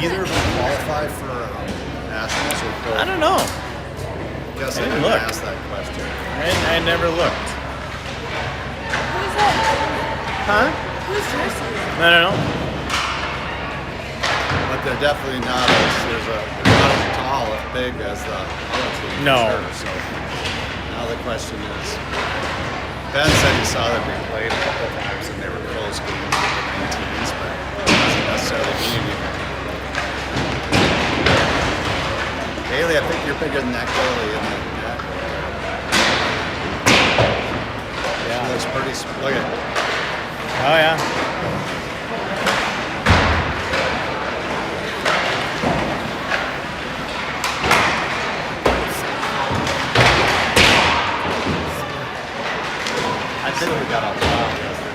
either of them qualify for nationals or pro? I don't know. I guess I didn't didn't look. ask that question. I never looked. Who's that? Huh? Who's jersey? I don't know. But they're definitely not they're not as tall, as big as the other team. No. Sure. So now the question is, Ben said he saw them being played a couple of times and they were close games with the 19s, but it doesn't necessarily mean anything. Haley, I think you're bigger than that goalie in the net. Yeah. She looks pretty, look at it. Oh, yeah. I think we got off foul yesterday.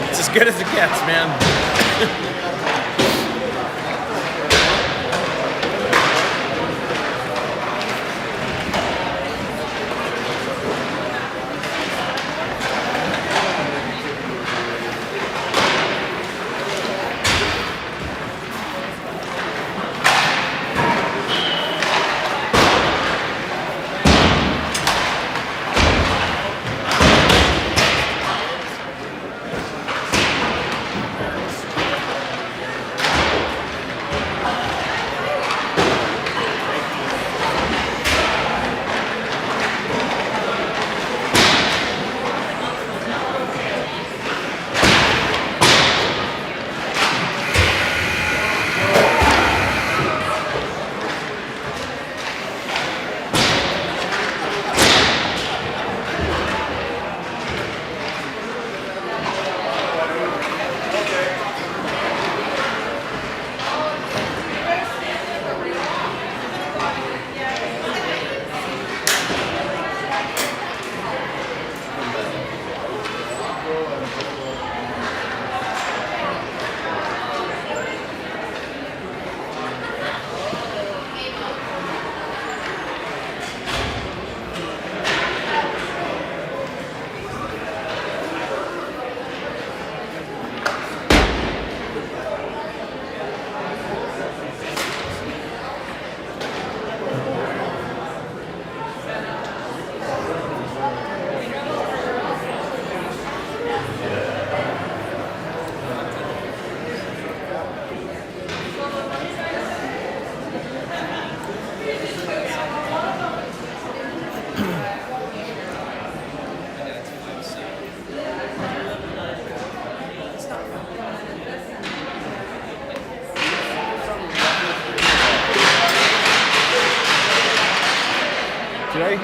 It's as good as it gets, man.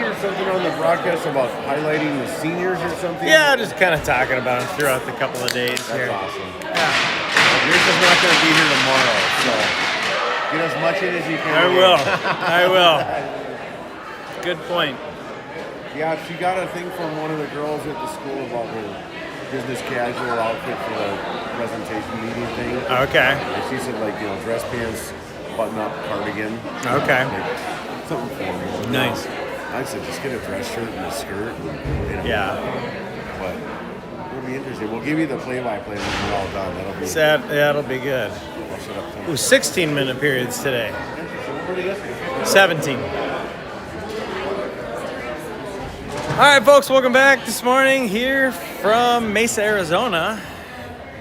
hear something on the broadcast about highlighting the seniors or something? Yeah, just kind of talking about them throughout the couple of days That's here. awesome. Yeah, Grace is not going to be here tomorrow, so get as much in as you can. I will. I will. Good point. Yeah, she got a thing from one of the girls at the school about her business casual outfit for the presentation meeting thing. Okay. And she said, like, dress pants, button-up cardigan. Okay. Like, something for me. Nice. I said, just get a dress shirt and a skirt. And, Yeah. But it'll be interesting. We'll give you the play-by-play when we're all done. That'll be... That'll be good. I'll shut up. Ooh, 16-minute periods today. 17. All right, folks, welcome back this morning here from Mesa, Arizona.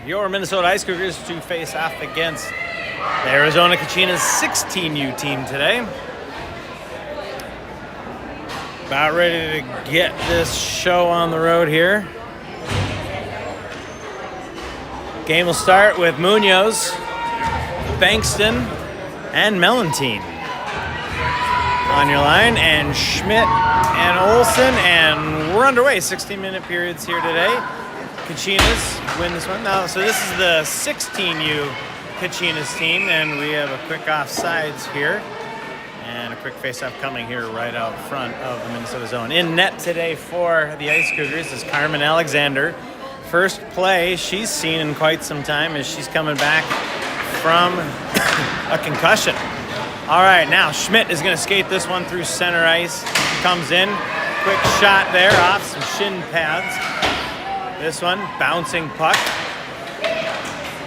Your Minnesota Ice Cougars to face off against the Arizona Kachinas 16U team today. About ready to get this show on the road here. Game will start with Munoz, Bankston, and Mellentine on your line, and Schmidt and Olsen, and we're underway. 16-minute periods here today. Kachinas win this one. Now, so this is the 16U Kachinas team, and we have a quick offsides here, and a quick face-off coming here right out front of the Minnesota zone. In net today for the Ice Cougars is Carmen Alexander. First play she's seen in quite some time as she's coming back from a concussion. All right, now Schmidt is going to skate this one through center ice. Comes in, quick shot there off some shin pads. This one, bouncing puck.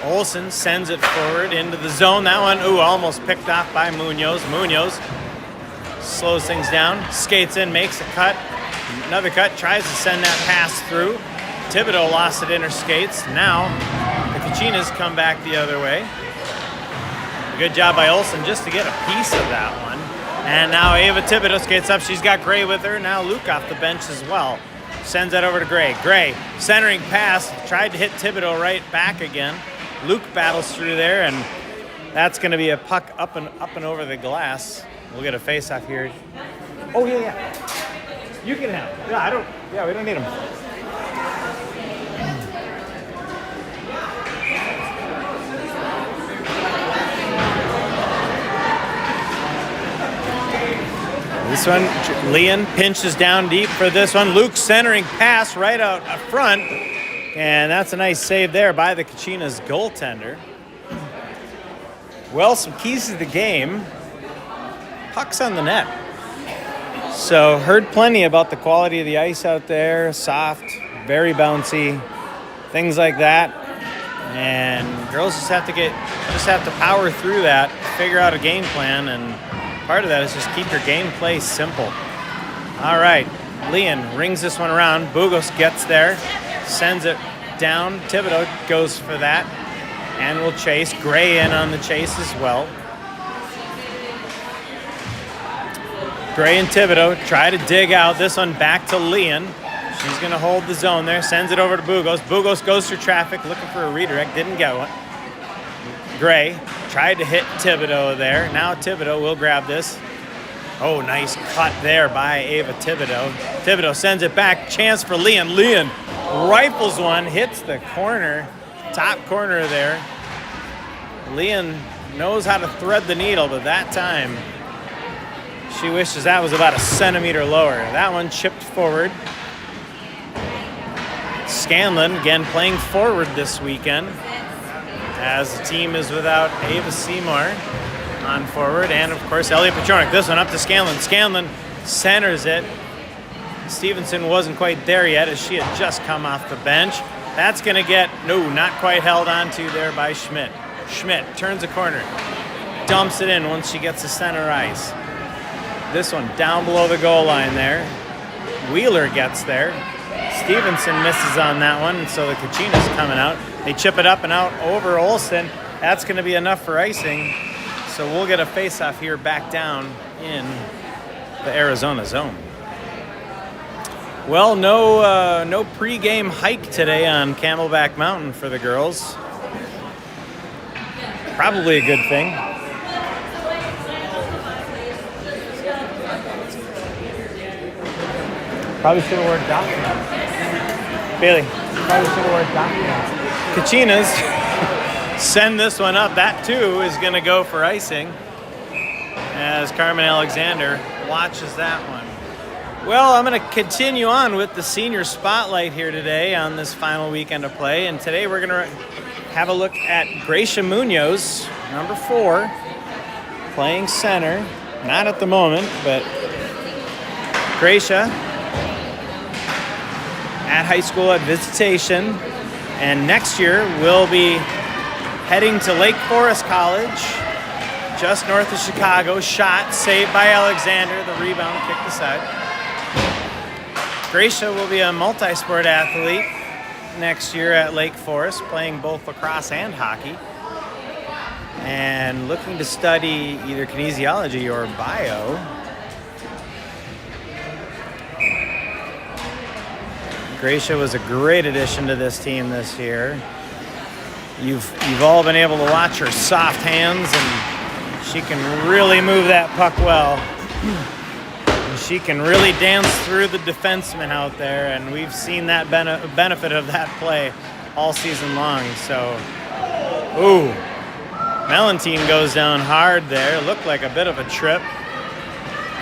Olsen sends it forward into the zone. That one, almost picked off by Munoz. Munoz slows things down, skates in, makes a cut. Another cut, tries to send that pass through. Thibodeau lost it in her skates. Now, the Kachinas come back the other way. Good job by Olsen just to get a piece of that one. And now Ava Thibodeau skates up. She's got Gray with her. Now Luke off the bench as well. Sends that over to Gray. Gray, centering pass, tried to hit Thibodeau right back again. Luke battles through there, and that's going to be a puck up and over the glass. We'll get a face-off here. Oh, yeah. You can have it. Yeah, we don't need them. This one, Leon pinches down deep for this one. Luke centering pass right out front. And that's a nice save there by the Kachinas goaltender. Well, some keys to the game. Puck's on the net. So heard plenty about the quality of the ice out there. Soft, very bouncy, things like that. And girls just have to power through that, figure out a game plan, and part of that is just keep your gameplay simple. All right, Leon rings this one around. Bugos gets there, sends it down. Thibodeau goes for that, and will chase. Gray in on the chase as well. Gray and Thibodeau try to dig out. This one back to Leon. She's going to hold the zone there, sends it over to Bugos. Bugos goes through traffic, looking for a redirect, didn't get one. Gray tried to hit Thibodeau there. Now Thibodeau will grab this. Oh, nice cut there by Ava Thibodeau. Thibodeau sends it back. Chance for Leon. Leon rifles one, hits the corner, top corner there. Leon knows how to thread the needle, but that time she wishes that was about a centimeter lower. That one chipped forward. Scanlon, again, playing forward this weekend, as the team is without Ava Seymour on forward, and of course Elliot Pechorik. This one up to Scanlon. Scanlon centers it. Stevenson wasn't quite there yet as she had just come off the bench. That's going to get, not quite held on to there by Schmidt. Schmidt turns a corner, dumps it in once she gets to center ice. This one down below the goal line there. Wheeler gets there. Stevenson misses on that one, and so the Kachinas coming out. They chip it up and out over Olsen. That's going to be enough for icing. So we'll get a face-off here back down in the Arizona zone. Well, no pre-game hike today on Camelback Mountain for the girls. Probably a good thing. Probably should have worn dock pants. Bailey, probably should have worn dock pants. Kachinas send this one up. That too is going to go for icing as Carmen Alexander watches that one. Well, I'm going to continue on with the senior spotlight here today on this final weekend of play. And today we're going to have a look at Gracia Munoz, number 4, playing center. Not at the moment, but Gracia at high school at Visitation. And next year we'll be heading to Lake Forest College, just north of Chicago. Shot saved by Alexander. The rebound kicked aside. Gracia will be a multi-sport athlete next year at Lake Forest, playing both lacrosse and hockey, and looking to study either kinesiology or bio. Gracia was a great addition to this team this year. You've all been able to watch her soft hands, and she can really move that puck well. She can really dance through the defensemen out there, and we've seen that benefit of that play all season long. So, ooh, Melantine goes down hard there. Looked like a bit of a trip.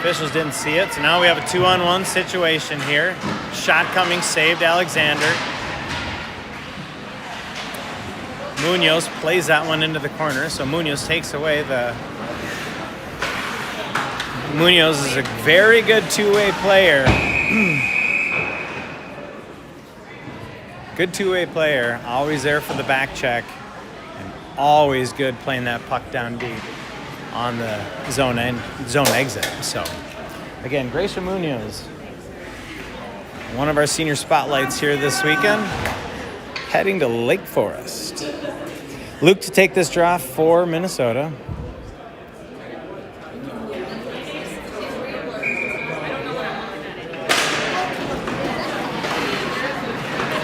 Officials didn't see it, so now we have a 2-on-1 situation here. Shot coming, saved Alexander. Munoz plays that one into the corner, so Munoz takes away the... Munoz is a very good two-way player. Good two-way player, always there for the back check, and always good playing that puck down deep on the zone exit. So, again, Gracia Munoz, one of our senior spotlights here this weekend, heading to Lake Forest. Luke to take this draw for Minnesota.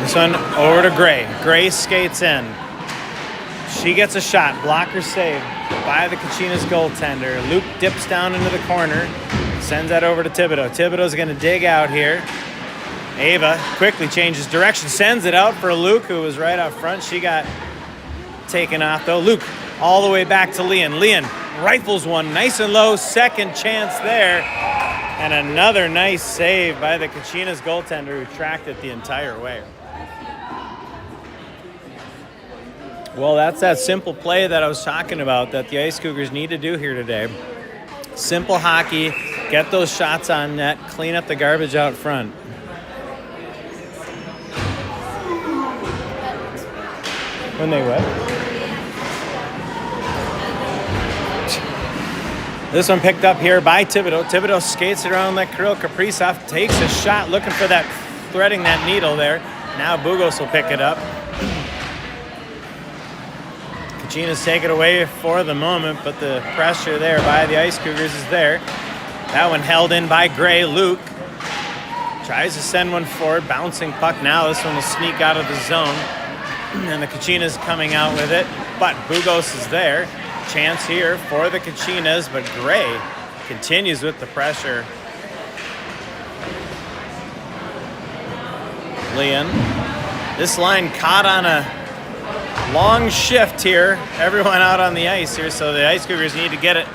This one over to Gray. Gray skates in. She gets a shot. Blocker saved by the Kachinas goaltender. Luke dips down into the corner. Sends that over to Thibodeau. Thibodeau's going to dig out here. Ava quickly changes direction. Sends it out for Luke, who was right out front. She got taken off, though. Luke all the way back to Leon. Leon rifles one nice and low. Second chance there. And another nice save by the Kachinas goaltender, who tracked it the entire way. Well, that's that simple play that I was talking about that the Ice Cougars need to do here today. Simple hockey, get those shots on net, clean up the garbage out front. When they what? This one picked up here by Thibodeau. Thibodeau skates around like Kirill Kaprizov, takes a shot, looking for that, threading that needle there. Now Bugos will pick it up. Kachinas take it away for the moment, but the pressure there by the Ice Cougars is there. That one held in by Gray. Luke tries to send one forward, bouncing puck now. This one will sneak out of the zone, and the Kachinas coming out with it, but Bugos is there. Chance here for the Kachinas, but Gray continues with the pressure. Leon. This line caught on a long shift here. Everyone out on the ice here, so the Ice Cougars need to get it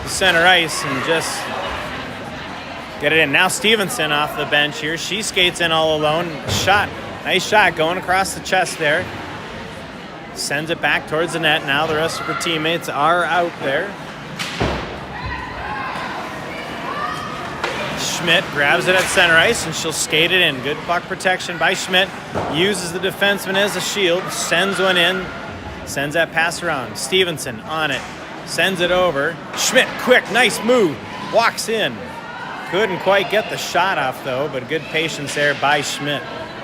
to center ice and just get it in. Now Stevenson off the bench here. She skates in all alone. Shot. Nice shot going across the chest there. Sends it back towards the net. Now the rest of her teammates are out there. Schmidt grabs it at center ice, and she'll skate it in. Good puck protection by Schmidt. Uses the defenseman as a shield. Sends one in. Sends that pass around. Stevenson on it. Sends it over. Schmidt, quick, nice move. Walks in. Couldn't quite get the shot off, though, but good patience there by Schmidt.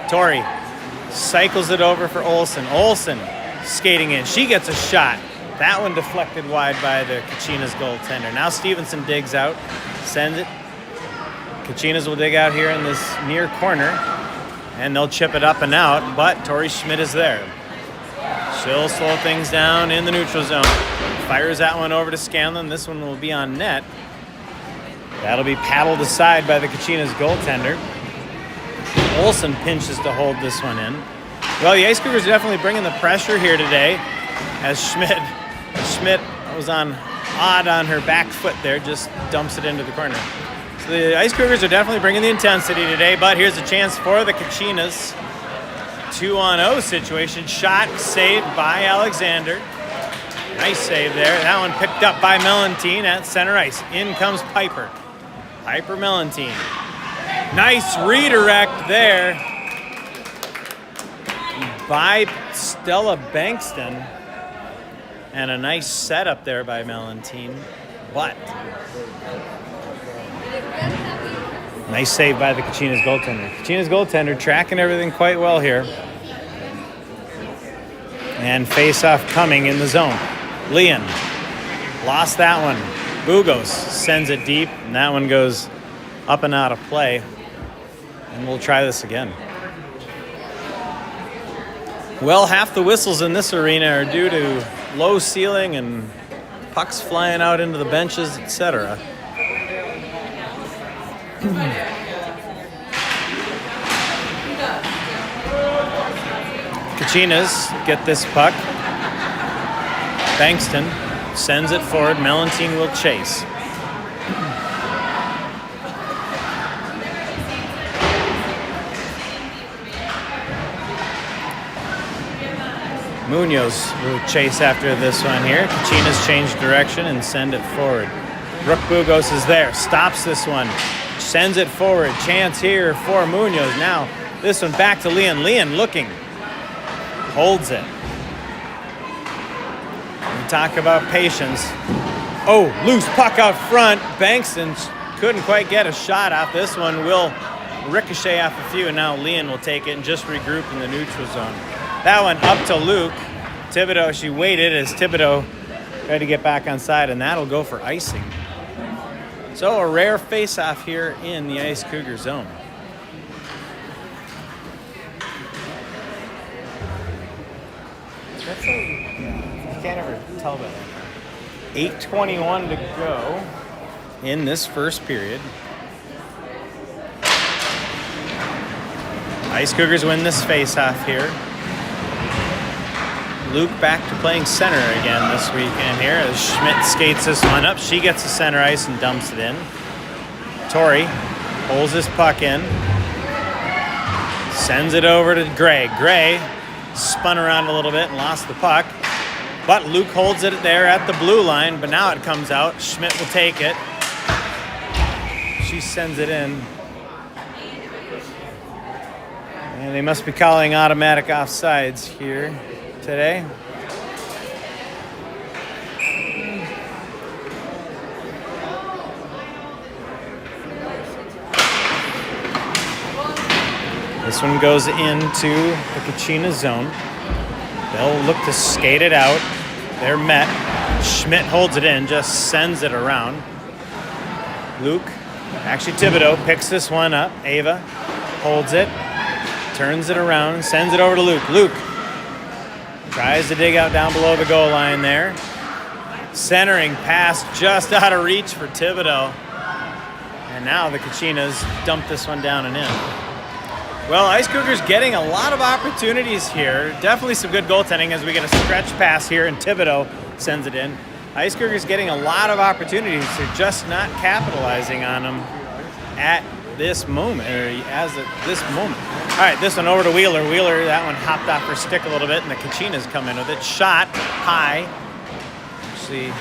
Tori cycles it over for Olsen. Olsen skating in. She gets a shot. That one deflected wide by the Kachinas goaltender. Now Stevenson digs out. Sends it. Kachinas will dig out here in this near corner, and they'll chip it up and out, but Tori Schmidt is there. She'll slow things down in the neutral zone. Fires that one over to Scanlon. This one will be on net. That'll be paddled aside by the Kachinas goaltender. Olsen pinches to hold this one in. Well, the Ice Cougars are definitely bringing the pressure here today as Schmidt was odd on her back foot there, just dumps it into the corner. So the Ice Cougars are definitely bringing the intensity today, but here's a chance for the Kachinas. 2-on-0 situation. Shot saved by Alexander. Nice save there. That one picked up by Mellentine at center ice. In comes Piper. Piper Mellentine. Nice redirect there by Stella Bankston. And a nice setup there by Mellentine. But nice save by the Kachinas goaltender. Kachinas goaltender tracking everything quite well here. And face-off coming in the zone. Leon lost that one. Bugos sends it deep, and that one goes up and out of play. And we'll try this again. Well, half the whistles in this arena are due to low ceiling and pucks flying out into the benches, etc. Kachinas get this puck. Bankston sends it forward. Mellentine will chase. Munoz will chase after this one here. Kachinas change direction and send it forward. Brooke Bugos is there. Stops this one. Sends it forward. Chance here for Munoz. Now this one back to Leon. Leon looking. Holds it. We talk about patience. Oh, loose puck out front. Bankston couldn't quite get a shot off. This one will ricochet off a few, and now Leon will take it and just regroup in the neutral zone. That one up to Luke. Thibodeau, she waited as Thibodeau tried to get back on side, and that'll go for icing. So a rare face-off here in the Ice Cougar zone. You can't ever tell that. 8:21 to go in this first period. Ice Cougars win this face-off here. Luke back to playing center again this weekend here as Schmidt skates this one up. She gets the center ice and dumps it in. Torrey pulls this puck in. Sends it over to Gray. Gray spun around a little bit and lost the puck. But Luke holds it there at the blue line, but now it comes out. Schmidt will take it. She sends it in. And they must be calling automatic offsides here today. This one goes into the Kachina zone. They'll look to skate it out. They're met. Schmidt holds it in, just sends it around. Luke, actually Thibodeau, picks this one up. Ava holds it, turns it around, sends it over to Luke. Luke tries to dig out down below the goal line there. Centering pass just out of reach for Thibodeau. And now the Kachinas dump this one down and in. Well, Ice Cougars getting a lot of opportunities here. Definitely some good goaltending as we get a stretch pass here and Thibodeau sends it in. Ice Cougars getting a lot of opportunities. They're just not capitalizing on them at this moment, or as of this moment. All right, this one over to Wheeler. Wheeler, that one hopped off her stick a little bit, and the Kachinas come in with it. Shot high. Actually,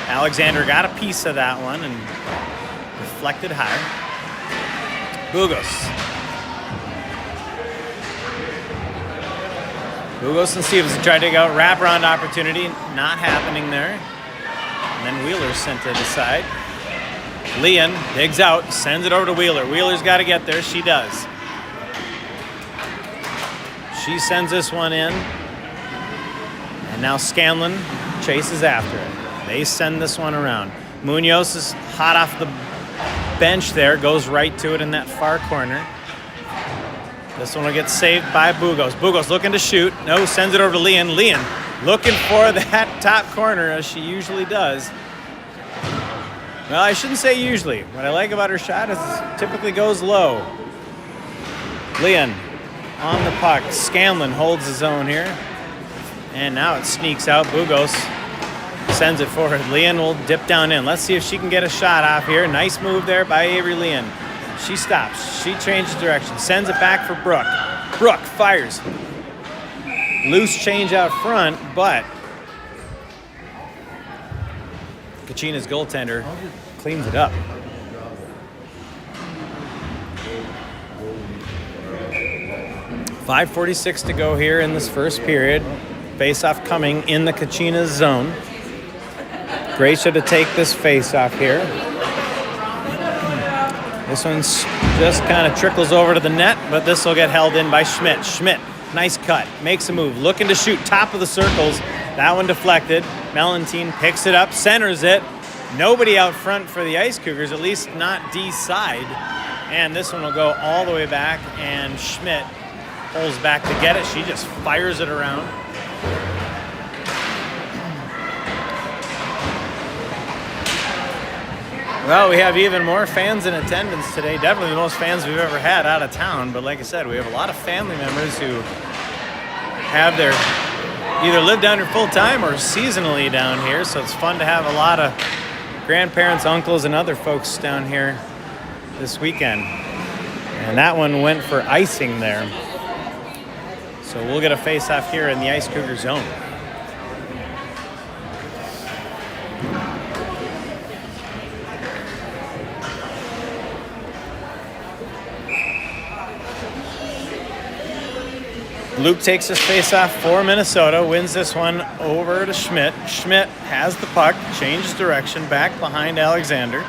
Alexander got a piece of that one and deflected high. Bugos. Bugos and Stevens tried to go wraparound opportunity. Not happening there. And then Wheeler sent it aside. Leon digs out, sends it over to Wheeler. Wheeler's got to get there. She does. She sends this one in. And now Scanlon chases after it. They send this one around. Munoz is hot off the bench there. Goes right to it in that far corner. This one will get saved by Bugos. Bugos looking to shoot. No, sends it over to Leon. Leon looking for that top corner as she usually does. Well, I shouldn't say usually. What I like about her shot is it typically goes low. Leon on the puck. Scanlon holds his own here. And now it sneaks out. Bugos sends it forward. Leon will dip down in. Let's see if she can get a shot off here. Nice move there by Avery Leon. She stops. She changes direction. Sends it back for Brooke. Brooke fires. Loose change out front, but Kachinas goaltender cleans it up. .546 to go here in this first period. Face-off coming in the Kachinas zone. Gracia to take this face-off here. This one's just kind of trickles over to the net, but this will get held in by Schmidt. Schmidt, nice cut, makes a move, looking to shoot top of the circles. That one deflected. Melantine picks it up, centers it. Nobody out front for the Ice Cougars, at least not D side. And this one will go all the way back, and Schmidt pulls back to get it. She just fires it around. Well, we have even more fans in attendance today. Definitely the most fans we've ever had out of town. But like I said, we have a lot of family members who have their either live down here full time or seasonally down here. So it's fun to have a lot of grandparents, uncles, and other folks down here this weekend. And that one went for icing there. So we'll get a face-off here in the Ice Cougar zone. Luke takes his face-off for Minnesota, wins this one over to Schmidt. Schmidt has the puck, changes direction, back behind Alexander.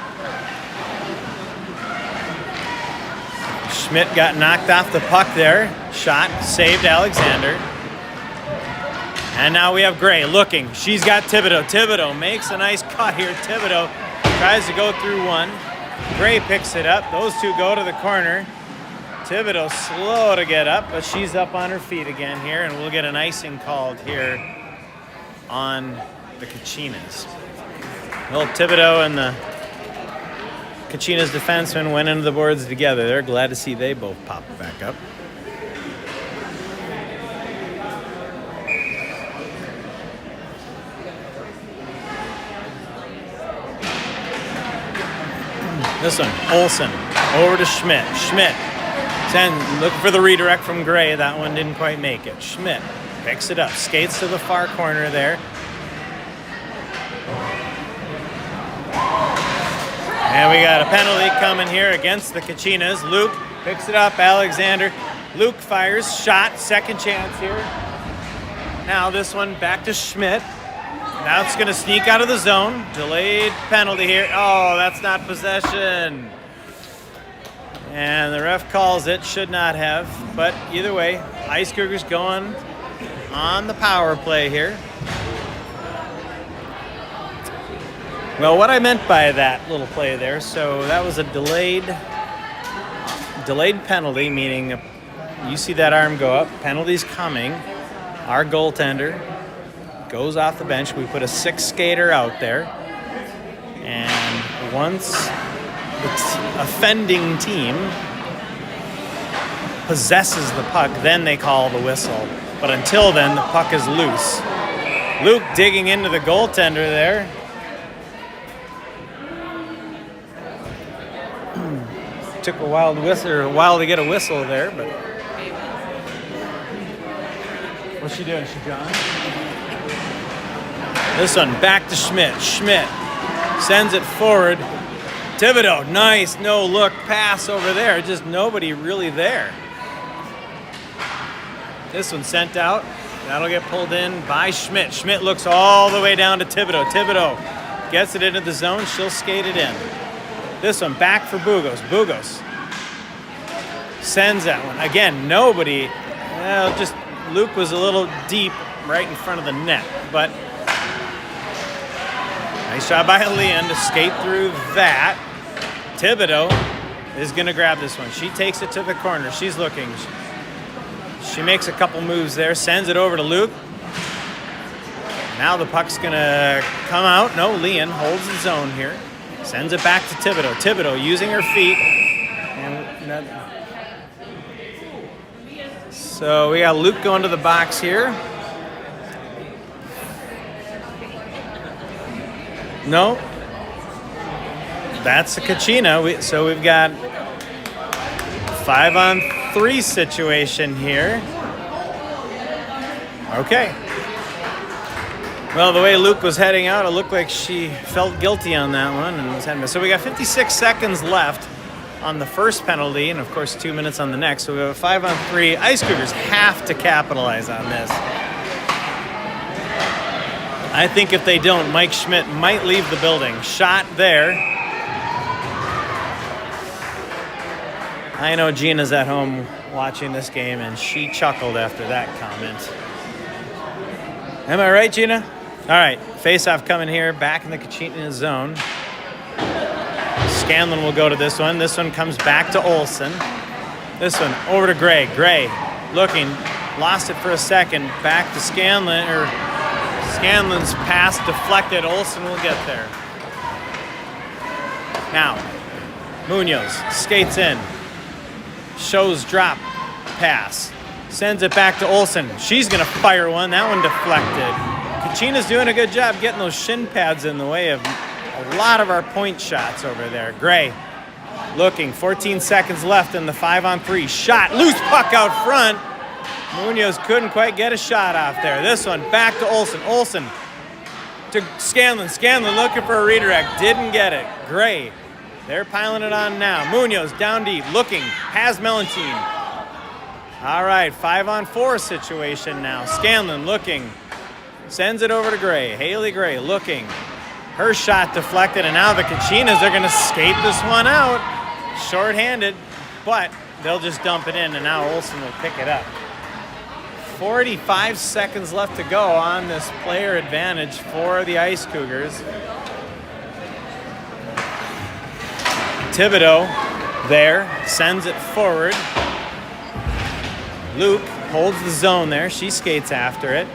Schmidt got knocked off the puck there. Shot, saved Alexander. And now we have Gray looking. She's got Thibodeau. Thibodeau makes a nice cut here. Thibodeau tries to go through one. Gray picks it up. Those two go to the corner. Thibodeau slow to get up, but she's up on her feet again here, and we'll get an icing called here on the Kachinas. Well, Thibodeau and the Kachinas defenseman went into the boards together. They're glad to see they both pop back up. This one, Olsen, over to Schmidt. Schmidt, looking for the redirect from Gray. That one didn't quite make it. Schmidt picks it up, skates to the far corner there. And we got a penalty coming here against the Kachinas. Luke picks it up, Alexander. Luke fires, shot, second chance here. Now this one back to Schmidt. Now it's going to sneak out of the zone. Delayed penalty here. Oh, that's not possession. And the ref calls it. Should not have. But either way, Ice Cougars going on the power play here. Well, what I meant by that little play there, so that was a delayed penalty, meaning you see that arm go up, penalty's coming. Our goaltender goes off the bench. We put a sixth skater out there. And once the offending team possesses the puck, then they call the whistle. But until then, the puck is loose. Luke digging into the goaltender there. Took a while to get a whistle there, but what's she doing? Is she gone? This one back to Schmidt. Schmidt sends it forward. Thibodeau, nice no-look pass over there. Just nobody really there. This one sent out. That'll get pulled in by Schmidt. Schmidt looks all the way down to Thibodeau. Thibodeau gets it into the zone. She'll skate it in. This one back for Bugos. Bugos sends that one. Again, nobody. Well, just Luke was a little deep right in front of the net. But nice job by Leon to skate through that. Thibodeau is going to grab this one. She takes it to the corner. She's looking. She makes a couple moves there. Sends it over to Luke. Now the puck's going to come out. No, Leon holds the zone here. Sends it back to Thibodeau. Thibodeau using her feet. And So we got Luke going to the box here. No. That's a Kachina. So we've got 5-on-3 situation here. Okay. Well, the way Luke was heading out, it looked like she felt guilty on that one and was heading. So we got 56 seconds left on the first penalty, and of course 2 minutes on the next. So we have a 5-on-3. Ice Cougars have to capitalize on this. I think if they don't, Mike Schmidt might leave the building. Shot there. I know Gina's at home watching this game, and she chuckled after that comment. Am I right, Gina? All right, face-off coming here, back in the Kachinas zone. Scanlon will go to this one. This one comes back to Olsen. This one over to Gray. Gray looking, lost it for a second. Back to Scanlon, or Scanlon's pass deflected. Olsen will get there. Now, Munoz skates in. Shows drop pass. Sends it back to Olsen. She's going to fire one. That one deflected. Kachina's doing a good job getting those shin pads in the way of a lot of our point shots over there. Gray looking. 14 seconds left in the 5-on-3. Shot. Loose puck out front. Munoz couldn't quite get a shot off there. This one back to Olsen. Olsen to Scanlon. Scanlon looking for a redirect. Didn't get it. Gray. They're piling it on now. Munoz down deep, looking, has Melantine. All right, 5-on-4 situation now. Scanlon looking, sends it over to Gray. Haley Gray looking. Her shot deflected, and now the Kachinas are going to skate this one out. Short-handed, but they'll just dump it in, and now Olsen will pick it up. 45 seconds left to go on this player advantage for the Ice Cougars. Thibodeau there, sends it forward. Luke holds the zone there. She skates after it.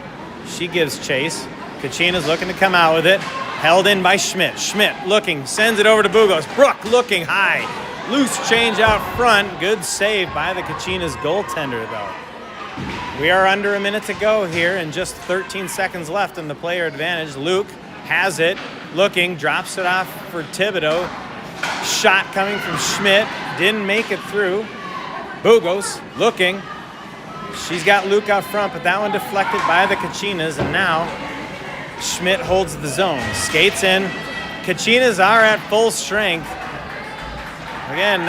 She gives chase. Kachina's looking to come out with it. Held in by Schmidt. Schmidt looking, sends it over to Bugos. Brook looking high. Loose change out front. Good save by the Kachinas goaltender, though. We are under a minute to go here and just 13 seconds left in the player advantage. Luke has it. Looking, drops it off for Thibodeau. Shot coming from Schmidt, didn't make it through. Bugos looking. She's got Luke out front, but that one deflected by the Kachinas, and now Schmidt holds the zone. Skates in. Kachinas are at full strength. Again,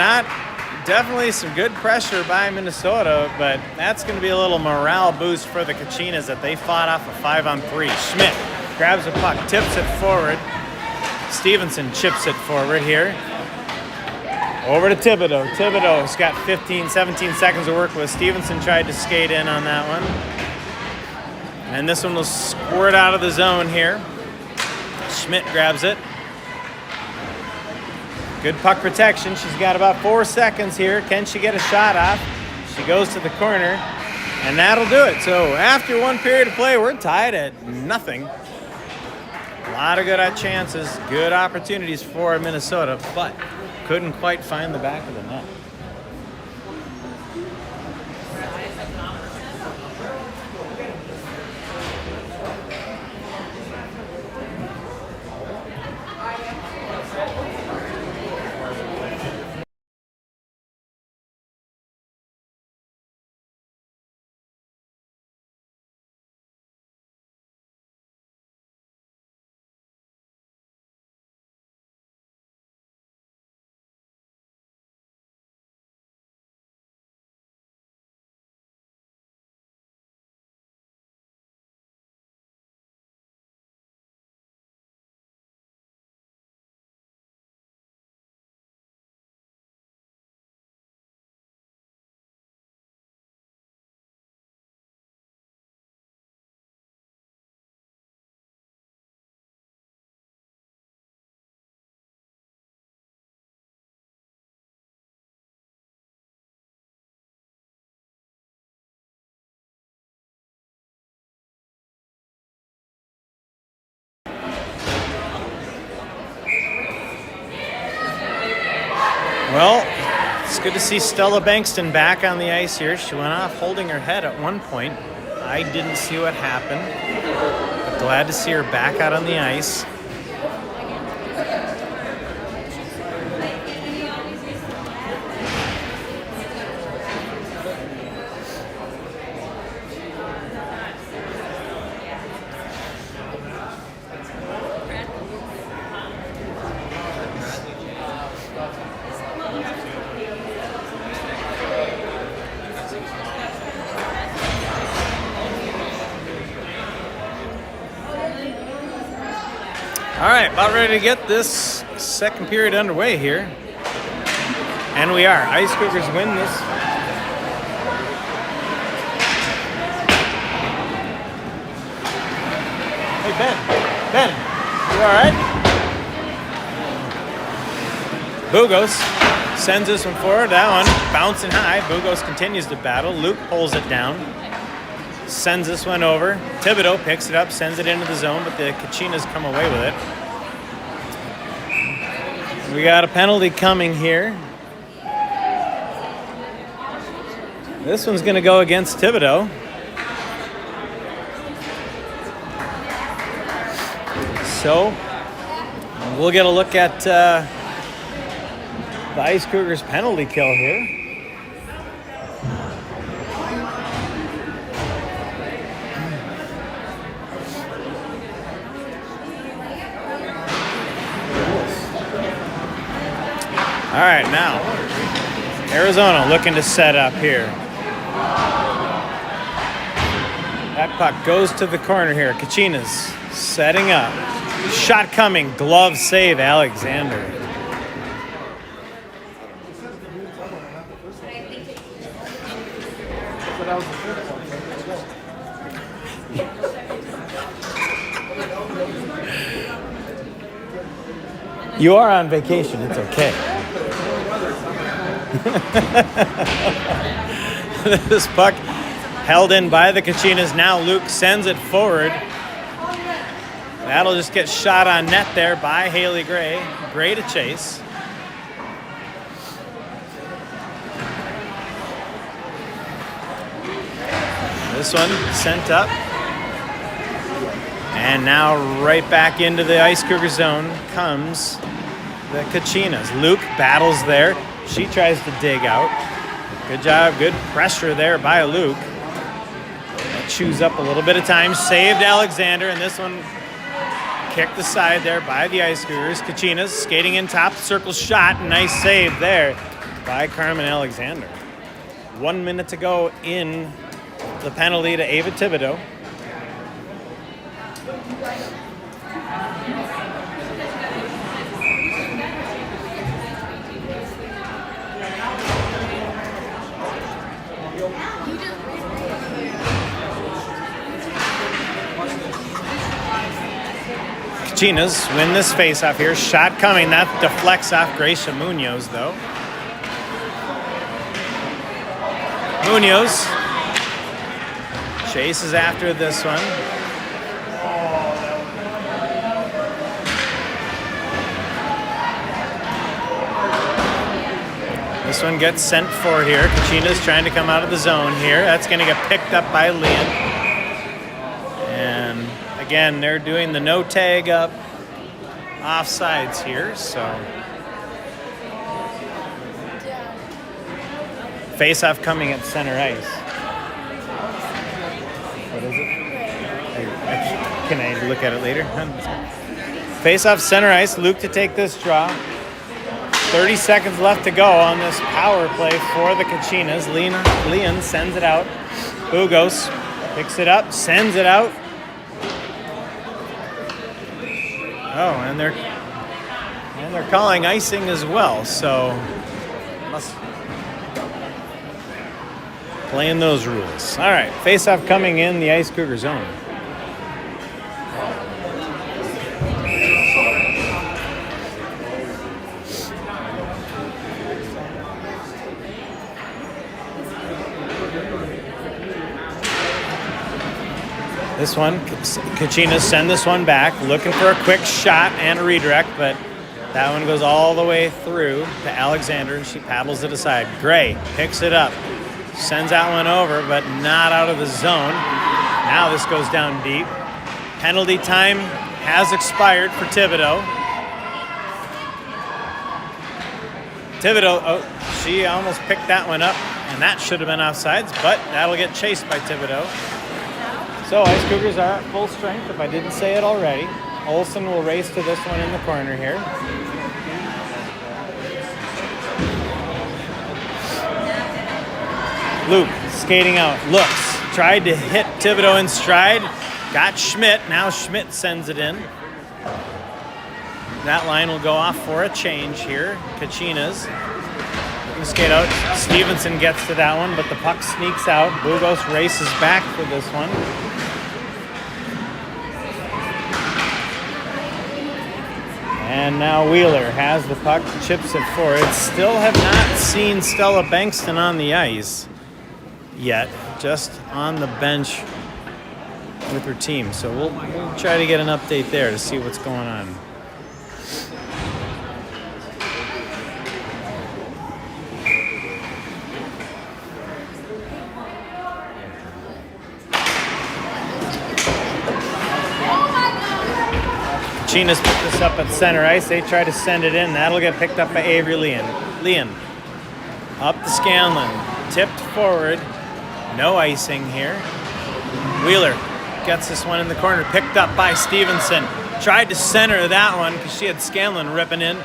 definitely some good pressure by Minnesota, but that's going to be a little morale boost for the Kachinas that they fought off a 5-on-3. Schmidt grabs a puck, tips it forward. Stevenson chips it forward here. Over to Thibodeau. Thibodeau's got 17 seconds to work with. Stevenson tried to skate in on that one. And this one will squirt out of the zone here. Schmidt grabs it. Good puck protection. She's got about 4 seconds here. Can she get a shot off? She goes to the corner, and that'll do it. So after one period of play, we're tied at nothing. A lot of good chances, good opportunities for Minnesota, but couldn't quite find the back of the net. Well, It's good to see Stella Bankston back on the ice here. She went off holding her head at one point. I didn't see what happened, but glad to see her back out on the ice. All right, about ready to get this second period underway here. And we are. Ice Cougars win this. Hey, Ben, you all right? Bugos sends this one forward. That one bouncing high. Bugos continues to battle. Luke pulls it down. Sends this one over. Thibodeau picks it up, sends it into the zone, but the Kachinas come away with it. We got a penalty coming here. This one's going to go against Thibodeau. So we'll get a look at the Ice Cougars penalty kill here. All right, now, Arizona looking to set up here. That puck goes to the corner here. Kachinas setting up. Shot coming, glove save, Alexander. You are on vacation, it's okay. This puck held in by the Kachinas. Now Luke sends it forward. That'll just get shot on net there by Haley Gray. Gray to chase. This one sent up. And now right back into the Ice Cougar zone comes the Kachinas. Luke battles there. She tries to dig out. Good job, good pressure there by Luke. That chews up a little bit of time. Saved Alexander, and this one kicked aside there by the Ice Cougars. Kachinas skating in top, circle shot. Nice save there by Carmen Alexander. 1 minute to go in the penalty to Ava Thibodeau. Kachinas win this face-off here. Shot coming. That deflects off Gracia Munoz, though. Munoz chases after this one. This one gets sent for here. Kachinas trying to come out of the zone here. That's going to get picked up by Leon. And again, they're doing the no tag up offsides here, so. Face-off coming at center ice. What is it? Can I look at it later? Face-off center ice. Luke to take this draw. 30 seconds left to go on this power play for the Kachinas. Leon sends it out. Bugos picks it up, sends it out. Oh, and they're calling icing as well, so must playing those rules. All right, face-off coming in the Ice Cougar zone. This one, Kachinas send this one back, looking for a quick shot and a redirect, but That one goes all the way through to Alexander, and she paddles it aside. Gray picks it up, sends that one over, but not out of the zone. Now this goes down deep. Penalty time has expired for Thibodeau. Thibodeau, she almost picked that one up, and that should have been offsides, but that'll get chased by Thibodeau. So Ice Cougars are at full strength, if I didn't say it already. Olsen will race to this one in the corner here. Luke skating out, looks, tried to hit Thibodeau in stride, got Schmidt, now Schmidt sends it in. That line will go off for a change here. Kachinas looking to skate out. Stevenson gets to that one, but the puck sneaks out. Bugos races back for this one. And now Wheeler has the puck, chips it forward. Still have not seen Stella Bankston on the ice yet, just on the bench with her team. So we'll try to get an update there to see what's going on. Kachinas put this up at center ice. They try to send it in. That'll get picked up by Avery Leon. Up to Scanlon. Tipped forward. No icing here. Wheeler gets this one in the corner. Picked up by Stevenson. Tried to center that one because she had Scanlon ripping in.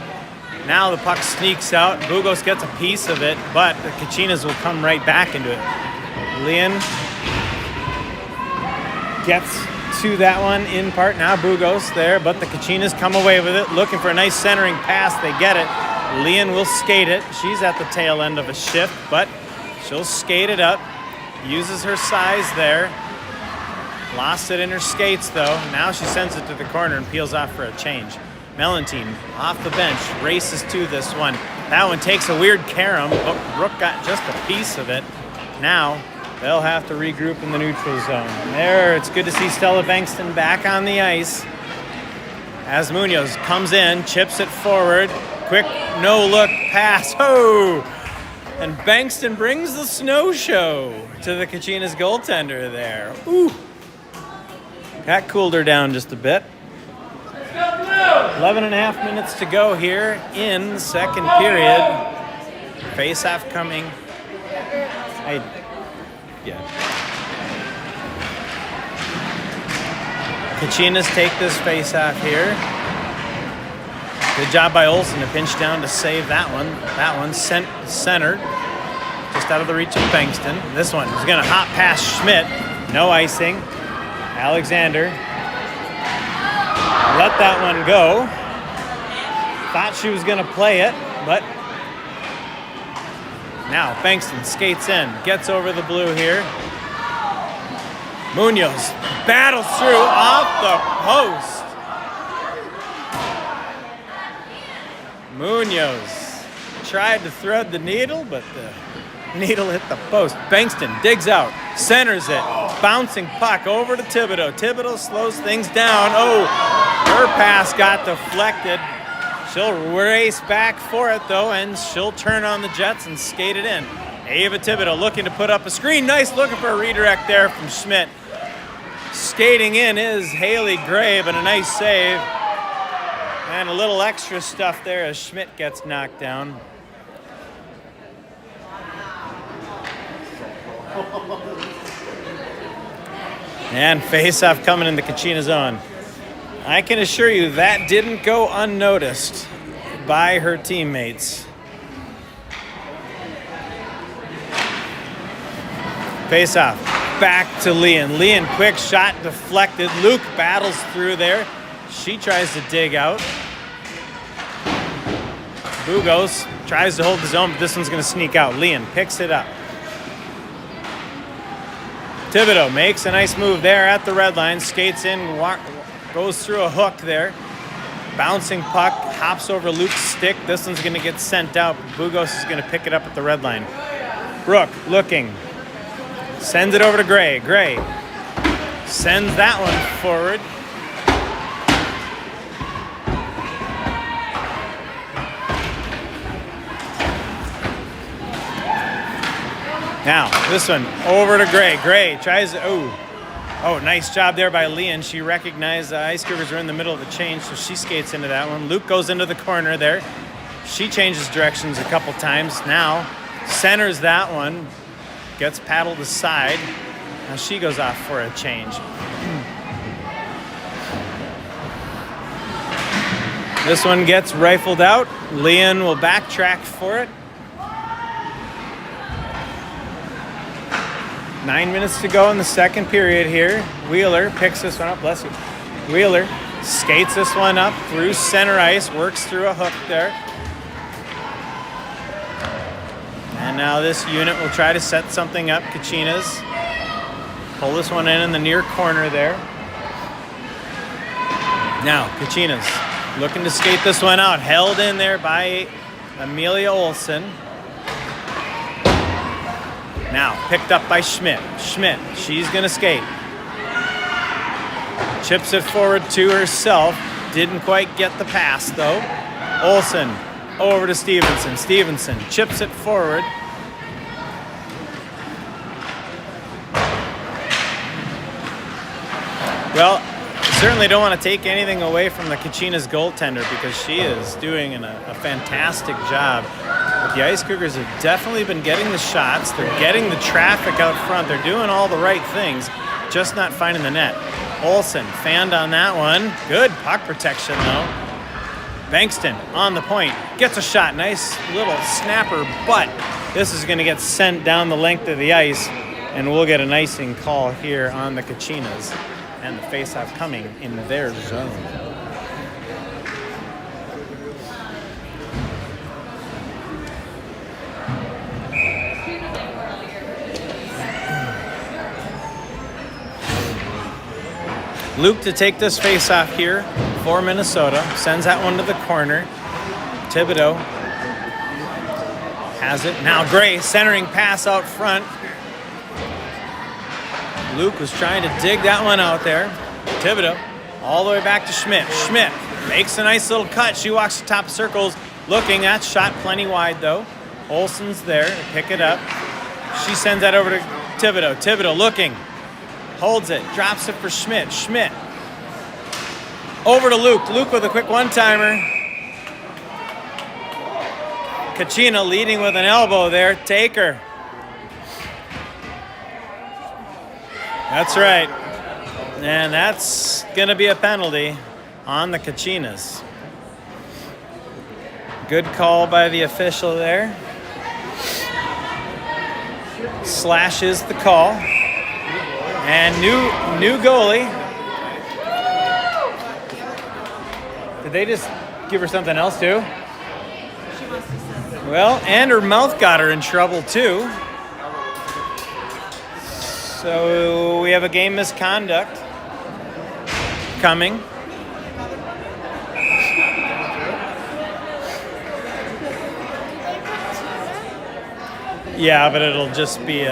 Now the puck sneaks out. Bugos gets a piece of it, but the Kachinas will come right back into it. Leon gets to that one in part. Now Bugos there, but the Kachinas come away with it, looking for a nice centering pass. They get it. Leon will skate it. She's at the tail end of a shift, but she'll skate it up. Uses her size there. Lost it in her skates, though. Now she sends it to the corner and peels off for a change. Mellentine off the bench, races to this one. That one takes a weird carom. Oh, Brooke got just a piece of it. Now they'll have to regroup in the neutral zone. There, it's good to see Stella Bankston back on the ice. As Munoz comes in, chips it forward. Quick no-look pass. Oh! And Bankston brings the snow show to the Kachinas goaltender there. Ooh! That cooled her down just a bit. 11 and a half minutes to go here in the second period. Face-off coming. Kachinas take this face-off here. Good job by Olsen to pinch down to save that one. That one centered, just out of the reach of Bankston. This one is going to hop past Schmidt. No icing. Alexander let that one go. Thought she was going to play it, but now Bankston skates in, gets over the blue here. Munoz battles through off the post. Munoz tried to thread the needle, but the needle hit the post. Bankston digs out, centers it, bouncing puck over to Thibodeau. Thibodeau slows things down. Oh, her pass got deflected. She'll race back for it, though, and she'll turn on the Jets and skate it in. Ava Thibodeau looking to put up a screen. Nice looking for a redirect there from Schmidt. Skating in is Haley Gray, but a nice save. And a little extra stuff there as Schmidt gets knocked down. And face-off coming in the Kachina zone. I can assure you that didn't go unnoticed by her teammates. Face-off, back to Leon. Leon, quick shot deflected. Luke battles through there. She tries to dig out. Bugos tries to hold the zone, but this one's going to sneak out. Leon picks it up. Thibodeau makes a nice move there at the red line. Skates in, goes through a hook there. Bouncing puck, hops over Luke's stick. This one's going to get sent out. Bugos is going to pick it up at the red line. Brooke looking. Sends it over to Gray. Gray sends that one forward. Now, this one over to Gray. Gray tries to, oh, nice job there by Leon. She recognized the Ice Cougars were in the middle of a change, so she skates into that one. Luke goes into the corner there. She changes directions a couple times. Now, centers that one, gets paddled aside. Now she goes off for a change. This one gets rifled out. Leon will backtrack for it. 9 minutes to go in the second period here. Wheeler picks this one up. Bless you. Wheeler skates this one up through center ice, works through a hook there. And now this unit will try to set something up. Kachinas pull this one in the near corner there. Now Kachinas looking to skate this one out. Held in there by Amelia Olsen. Now picked up by Schmidt. Schmidt, she's gonna skate. Chips it forward to herself. Didn't quite get the pass though. Olsen over to Stevenson. Stevenson chips it forward. Well, certainly don't want to take anything away from the Kachinas goaltender because she is doing a fantastic job. But the Ice Cougars have definitely been getting the shots. They're getting the traffic out front. They're doing all the right things, just not finding the net. Olsen fanned on that one. Good puck protection though. Bankston on the point. Gets a shot. Nice little snapper, but this is going to get sent down the length of the ice, and we'll get an icing call here on the Kachinas. And the faceoff coming in their zone. Luke to take this faceoff here for Minnesota. Sends that one to the corner. Thibodeau has it. Now Gray centering pass out front. Luke was trying to dig that one out there. Thibodeau all the way back to Schmidt. Schmidt makes a nice little cut. She walks the top of circles looking. That shot plenty wide though. Olsen's there to pick it up. She sends that over to Thibodeau. Thibodeau looking. Holds it. Drops it for Schmidt. Schmidt over to Luke. Luke with a quick one-timer. Kachina leading with an elbow there. Taker. That's right. And that's going to be a penalty on the Kachinas. Good call by the official there. Slashes the call. And new goalie. Did they just give her something else too? Well, and her mouth got her in trouble too. So we have a game misconduct coming. Yeah, but it'll just be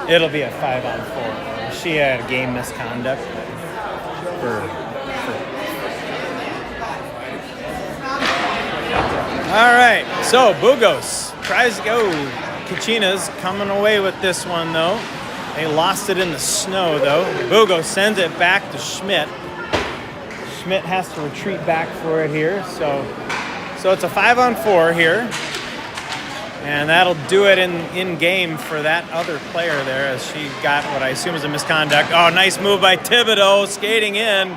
it'll be a 5-on-4. She had a game misconduct All right, so Bugos tries to go. Kachinas coming away with this one, though. They lost it in the snow, though. Bugos sends it back to Schmidt. Schmidt has to retreat back for it here. So it's a 5-on-4 here. And that'll do it in game for that other player there as she got what I assume is a misconduct. Oh, nice move by Thibodeau, skating in.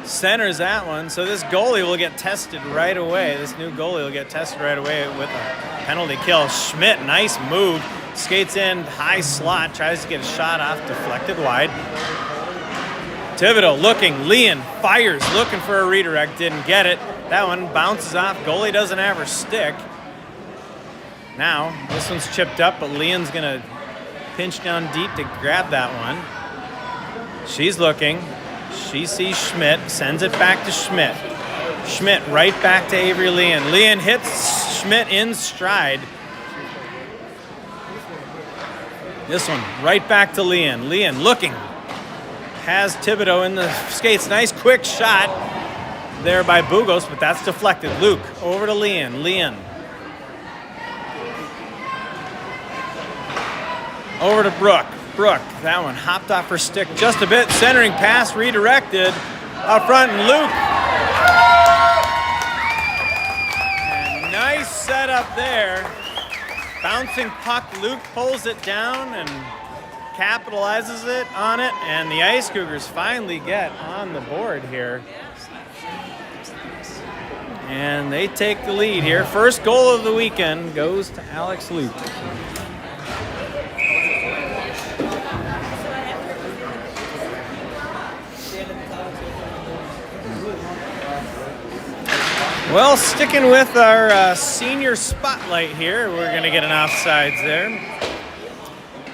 Centers that one. So this goalie will get tested right away. This new goalie will get tested right away with a penalty kill. Schmidt, nice move. Skates in, high slot, tries to get a shot off, deflected wide. Thibodeau looking, Leon fires, looking for a redirect, didn't get it. That one bounces off, goalie doesn't have her stick. Now, this one's chipped up, but Leon's gonna pinch down deep to grab that one. She's looking, she sees Schmidt, sends it back to Schmidt. Schmidt right back to Avery Leon. Leon hits Schmidt in stride. This one right back to Leon. Leon looking. Has Thibodeau in the skates. Nice quick shot there by Bugos, but that's deflected. Luke over to Leon. Leon Over to Brooke. Brooke, that one hopped off her stick just a bit. Centering pass redirected. Up front, and Luke. And nice setup there. Bouncing puck, Luke pulls it down and capitalizes on it, and the Ice Cougars finally get on the board here. And they take the lead here. First goal of the weekend goes to Alex Luke. Well, sticking with our senior spotlight here, we're going to get an offsides there.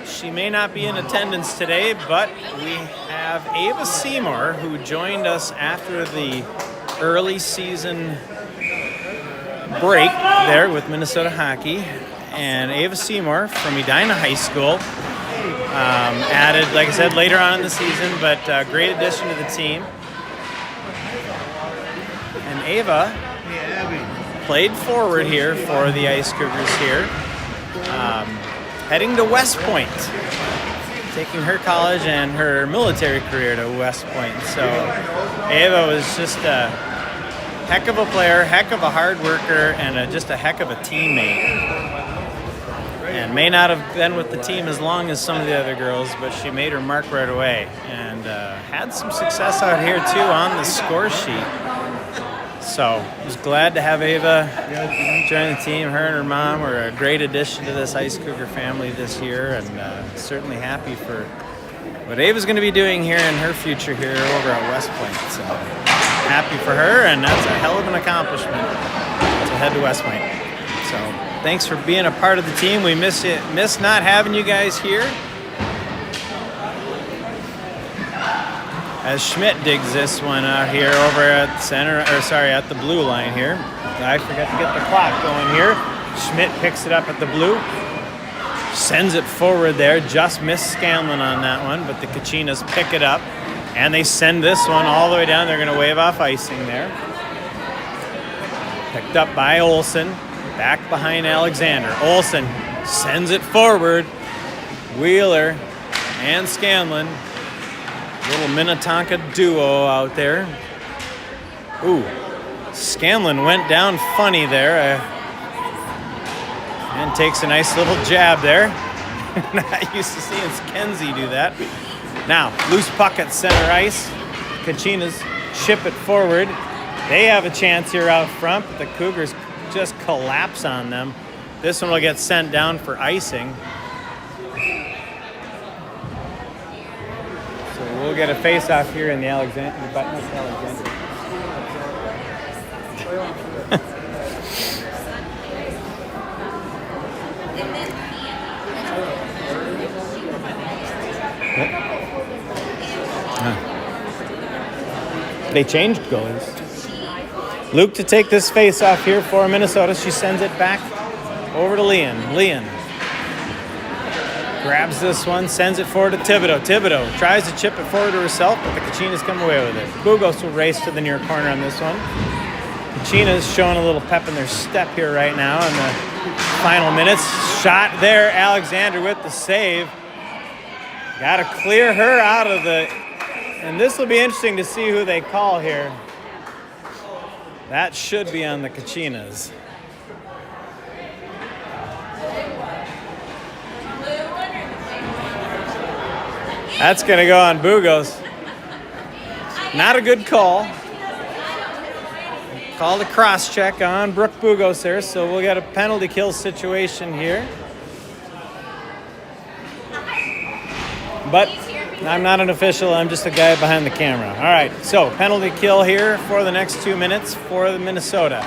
She may not be in attendance today, but we have Ava Seymour, who joined us after the early season break there with Minnesota Hockey. And Ava Seymour from Edina High School, added, like I said, later on in the season, but great addition to the team. And Ava played forward here for the Ice Cougars here. Heading to West Point, taking her college and her military career to West Point. So Ava was just a heck of a player, heck of a hard worker, and just a heck of a teammate. And may not have been with the team as long as some of the other girls, but she made her mark right away and had some success out here too on the score sheet. So I was glad to have Ava join the team. Her and her mom were a great addition to this Ice Cougar family this year, and certainly happy for what Ava's going to be doing here in her future here over at West Point. So happy for her, and that's a hell of an accomplishment to head to West Point. So thanks for being a part of the team. We miss not having you guys here. As Schmidt digs this one out here over at at the blue line here. I forgot to get the clock going here. Schmidt picks it up at the blue. Sends it forward there. Just missed Scanlon on that one, but the Kachinas pick it up. And they send this one all the way down. They're going to wave off icing there. Picked up by Olsen. Back behind Alexander. Olsen sends it forward. Wheeler and Scanlon. Little Minnetonka duo out there. Ooh, Scanlon went down funny there. And takes a nice little jab there. Not used to seeing Kenzie do that. Now, loose puck at center ice. Kachinas ship it forward. They have a chance here out front, but the Cougars just collapse on them. This one will get sent down for icing. So we'll get a face-off here in the Alexander. They changed goalies. Luke to take this face off here for Minnesota. She sends it back over to Leon. Leon grabs this one, sends it forward to Thibodeau. Thibodeau tries to chip it forward to herself, but the Kachinas come away with it. Bugos will race to the near corner on this one. Kachinas showing a little pep in their step here right now in the final minutes. Shot there, Alexander with the save. Got to clear her out of the... And this will be interesting to see who they call here. That should be on the Kachinas. That's going to go on Bugos. Not a good call. Called a cross-check on Brooke Bugos there, so we'll get a penalty kill situation here. But I'm not an official. I'm just a guy behind the camera. All right, so penalty kill here for the next 2 minutes for the Minnesota.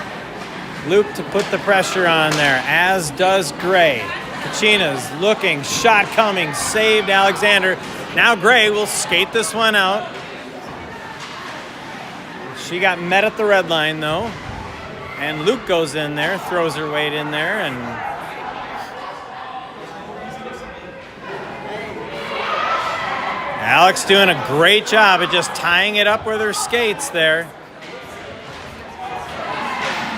Luke to put the pressure on there, as does Gray. Kachinas looking, shot coming, saved Alexander. Now Gray will skate this one out. She got met at the red line, though. And Luke goes in there, throws her weight in there, and... Alex doing a great job at just tying it up with her skates there.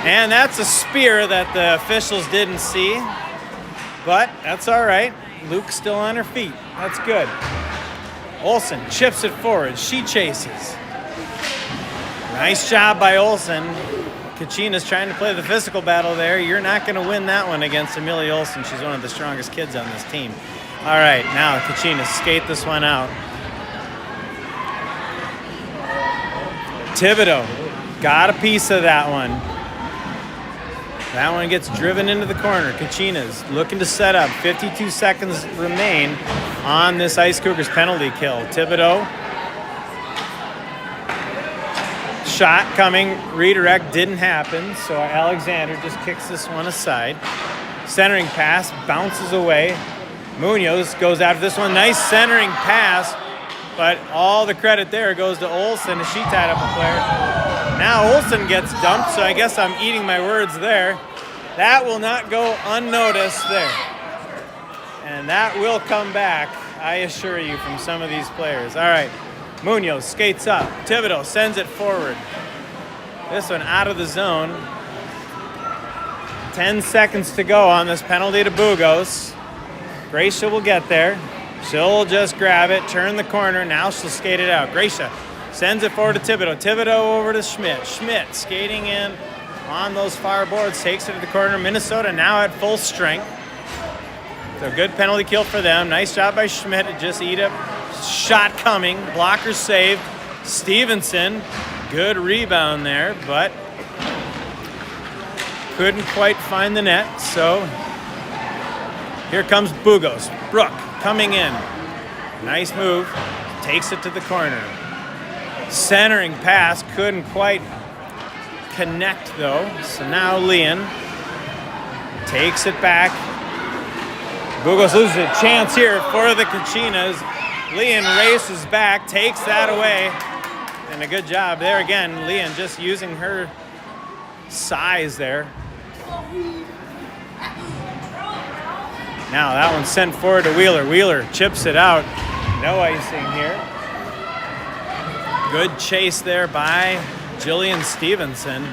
And that's a spear that the officials didn't see. But that's all right. Luke's still on her feet. That's good. Olsen chips it forward. She chases. Nice job by Olsen. Kachinas trying to play the physical battle there. You're not going to win that one against Amelia Olsen. She's one of the strongest kids on this team. All right, now Kachinas skate this one out. Thibodeau got a piece of that one. That one gets driven into the corner. Kachinas looking to set up. 52 seconds remain on this Ice Cougars penalty kill. Thibodeau. Shot coming, redirect didn't happen, so Alexander just kicks this one aside. Centering pass, bounces away. Munoz goes after this one. Nice centering pass, but all the credit there goes to Olsen as she tied up a player. Now Olsen gets dumped, so I guess I'm eating my words there. That will not go unnoticed there. And that will come back, I assure you, from some of these players. All right. Munoz skates up. Thibodeau sends it forward. This one out of the zone. 10 seconds to go on this penalty to Bugos. Gracia will get there. She'll just grab it, turn the corner. Now she'll skate it out. Gracia sends it forward to Thibodeau. Thibodeau over to Schmidt. Schmidt skating in on those far boards. Takes it to the corner. Minnesota now at full strength. So good penalty kill for them. Nice job by Schmidt to just eat up. Shot coming, blocker saved. Stevenson, good rebound there, but couldn't quite find the net. So here comes Bugos. Brooke coming in. Nice move, takes it to the corner. Centering pass, couldn't quite connect though. So now Leon takes it back. Bugos loses a chance here for the Kachinas. Leon races back, takes that away, and a good job there again. Leon just using her size there. Now that one's sent forward to Wheeler. Wheeler chips it out. No icing here. Good chase there by Jillian Stevenson.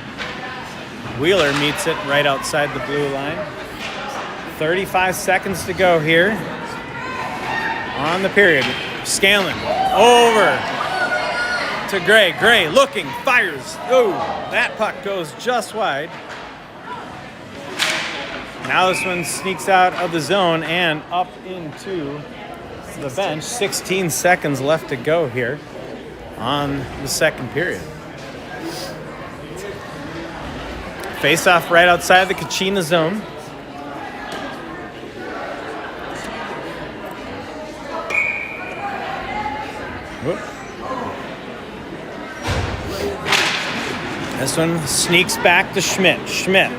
Wheeler meets it right outside the blue line. 35 seconds to go here on the period. Scanlon over to Gray. Gray looking, fires. Oh, that puck goes just wide. Now this one sneaks out of the zone and up into the bench. 16 seconds left to go here on the second period. Face off right outside the Kachina zone. Whoop. This one sneaks back to Schmidt. Schmidt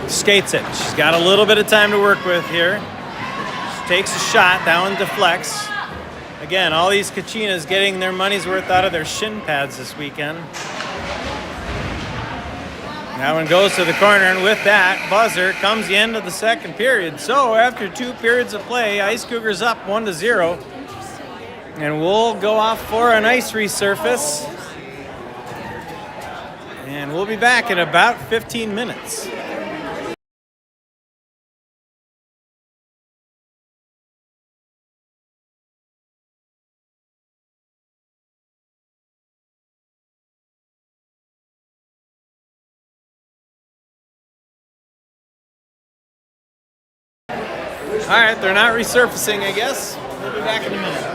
skates it. She's got a little bit of time to work with here. She takes a shot. That one deflects. Again, all these Kachinas getting their money's worth out of their shin pads this weekend. That one goes to the corner, and with that buzzer comes the end of the second period. So after 2 periods of play, Ice Cougars up 1-0. And we'll go off for an ice resurface. And we'll be back in about 15 minutes. All right, they're not resurfacing, I guess. We'll be back in a minute.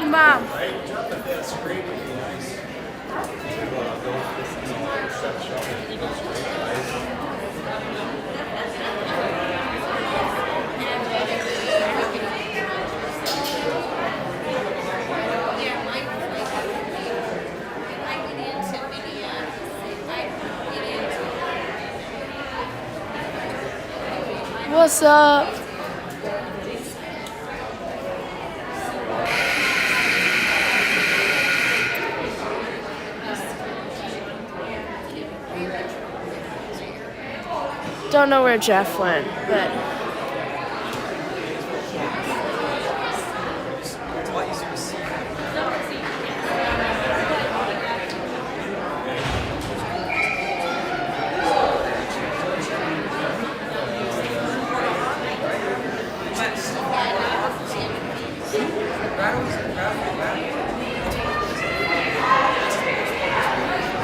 Mom. What's up? Don't know where Jeff went, but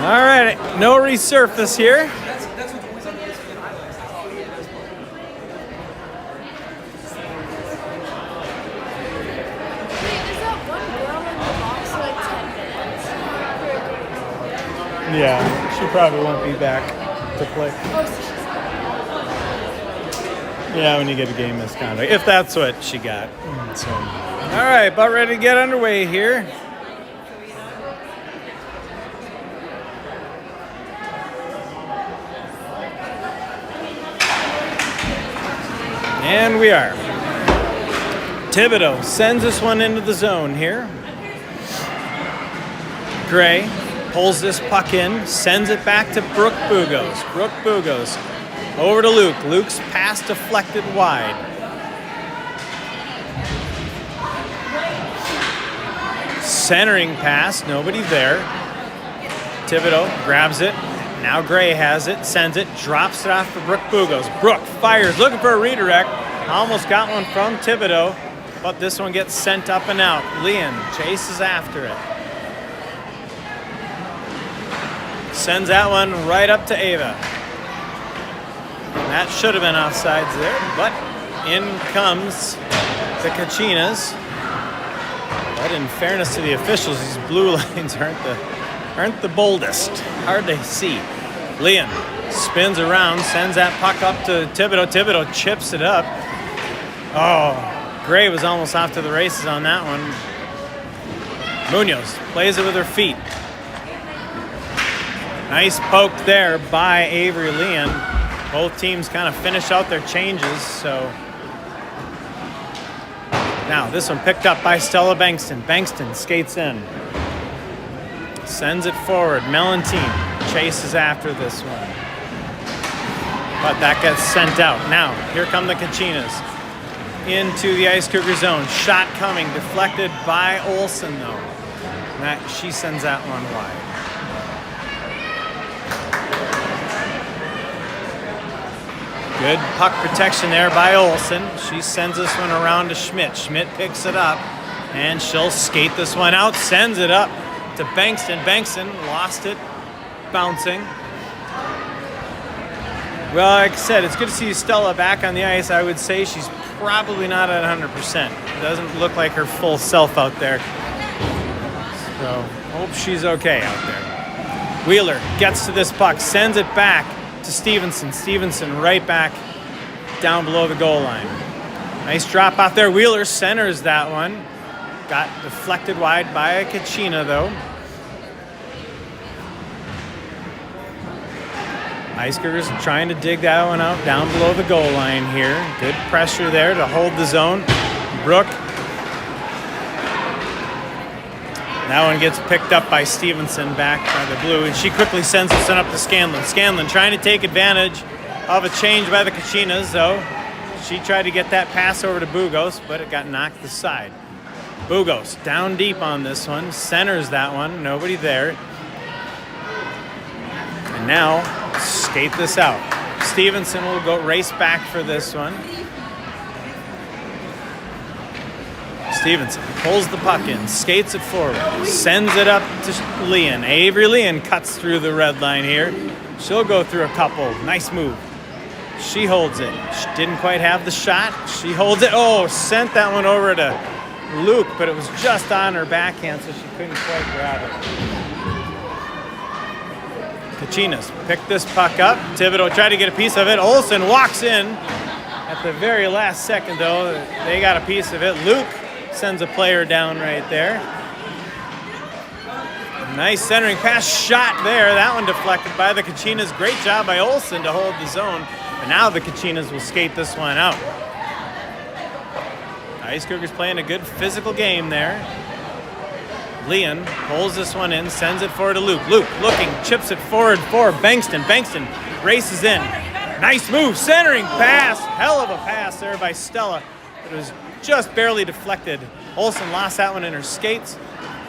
All right, no resurface here. Yeah, she probably won't be back to play. Yeah, when you get a game misconduct, if that's what she got. So, all right, about ready to get underway here. And we are. Thibodeau sends this one into the zone here. Gray pulls this puck in, sends it back to Brooke Bugos. Brooke Bugos over to Luke. Luke's pass deflected wide. Centering pass, nobody there. Thibodeau grabs it. Now Gray has it, sends it, drops it off for Brooke Bugos. Brooke fires, looking for a redirect. Almost got one from Thibodeau, but this one gets sent up and out. Leon chases after it. Sends that one right up to Ava. That should have been offsides there, but in comes the Kachinas. But in fairness to the officials, these blue lines aren't the boldest. Hard to see. Leon spins around, sends that puck up to Thibodeau. Thibodeau chips it up. Oh, Gray was almost off to the races on that one. Munoz plays it with her feet. Nice poke there by Avery Leon. Both teams kind of finish out their changes, so. Now this one picked up by Stella Bankston. Bankston skates in. Sends it forward. Mellentine chases after this one. But that gets sent out. Now, here come the Kachinas. Into the Ice Cougar zone. Shot coming. Deflected by Olsen, though. She sends that one wide. Good puck protection there by Olsen. She sends this one around to Schmidt. Schmidt picks it up, and she'll skate this one out. Sends it up to Bankston. Bankston lost it, bouncing. Well, like I said, it's good to see Stella back on the ice. I would say she's probably not at 100%. Doesn't look like her full self out there. So, hope she's okay out there. Wheeler gets to this puck, sends it back to Stevenson. Stevenson right back down below the goal line. Nice drop off there. Wheeler centers that one. Got deflected wide by a Kachina, though. Ice Cougars trying to dig that one out down below the goal line here. Good pressure there to hold the zone. Brooke. That one gets picked up by Stevenson back by the blue, and she quickly sends this one up to Scanlon. Scanlon trying to take advantage of a change by the Kachinas, though. She tried to get that pass over to Bugos, but it got knocked aside. Bugos down deep on this one, centers that one, nobody there. And now, skate this out. Stevenson will go race back for this one. Stevenson pulls the puck in, skates it forward, sends it up to Leon. Avery Leon cuts through the red line here. She'll go through a couple. Nice move. She holds it. She didn't quite have the shot. She holds it. Oh, sent that one over to Luke, but it was just on her backhand, so she couldn't quite grab it. Kachinas picked this puck up. Thibodeau tried to get a piece of it. Olsen walks in at the very last second, though. They got a piece of it. Luke sends a player down right there. Nice centering pass shot there. That one deflected by the Kachinas. Great job by Olsen to hold the zone. But now the Kachinas will skate this one out. Ice Cougars playing a good physical game there. Leon pulls this one in, sends it forward to Luke. Luke looking, chips it forward for Bankston. Bankston races in. Nice move, centering pass. Hell of a pass there by Stella. It was just barely deflected. Olsen lost that one in her skates.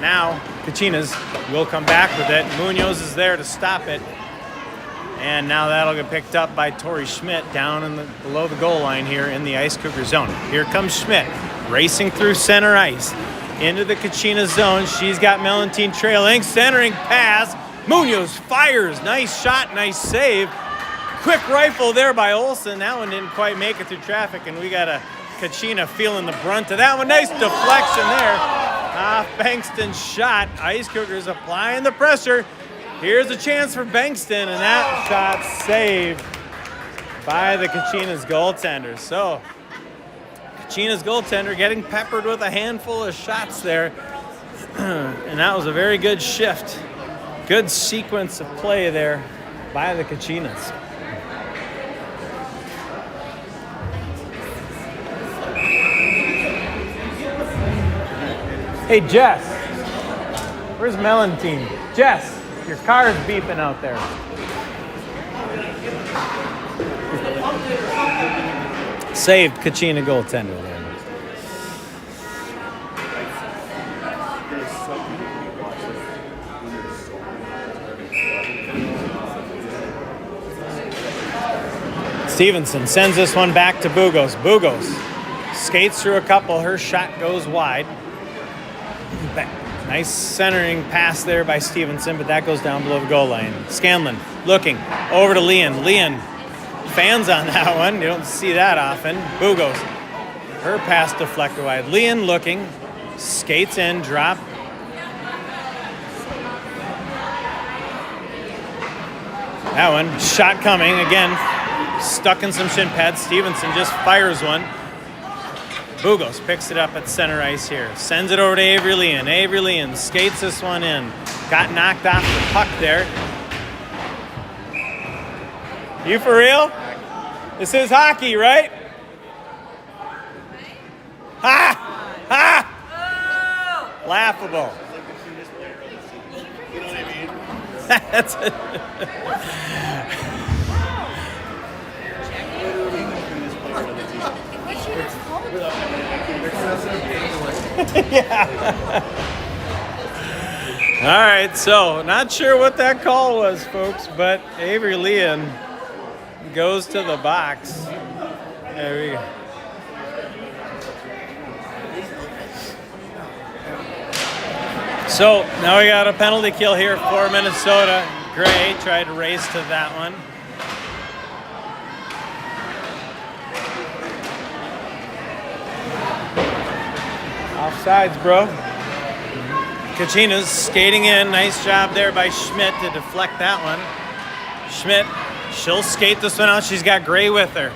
Now, Kachinas will come back with it. Munoz is there to stop it. And now that'll get picked up by Tori Schmidt down in below the goal line here in the Ice Cougar zone. Here comes Schmidt, racing through center ice into the Kachina zone. She's got Mellentine trailing, centering pass. Munoz fires. Nice shot, nice save. Quick rifle there by Olsen. That one didn't quite make it through traffic, and we got a Kachina feeling the brunt of that one. Nice deflection there. Off Bankston's shot. Ice Cougars applying the pressure. Here's a chance for Bankston, and that shot saved by the Kachinas goaltender. So, Kachinas goaltender getting peppered with a handful of shots there. And that was a very good shift. Good sequence of play there by the Kachinas. Hey, Jess. Where's Melantine? Jess, your car's beeping out there. Saved Kachina goaltender there. Stevenson sends this one back to Bugos. Bugos skates through a couple. Her shot goes wide. Nice centering pass there by Stevenson, but that goes down below the goal line. Scanlon looking over to Leon. Leon fans on that one. You don't see that often. Bugos. Her pass deflected wide. Leon looking. Skates in. Drop. That one. Shot coming. Again, stuck in some shin pads. Stevenson just fires one. Bugos picks it up at center ice here. Sends it over to Avery Leon. Avery Leon skates this one in. Got knocked off the puck there. You for real? This is hockey, right? Ha! Ha! Oh! Laughable. That's it. Yeah. All right, so not sure what that call was, folks, but Avery Leon goes to the box. There we go. So now we got a penalty kill here for Minnesota. Gray tried to race to that one. Offsides, bro. Kachinas skating in. Nice job there by Schmidt to deflect that one. Schmidt, she'll skate this one out. She's got Gray with her.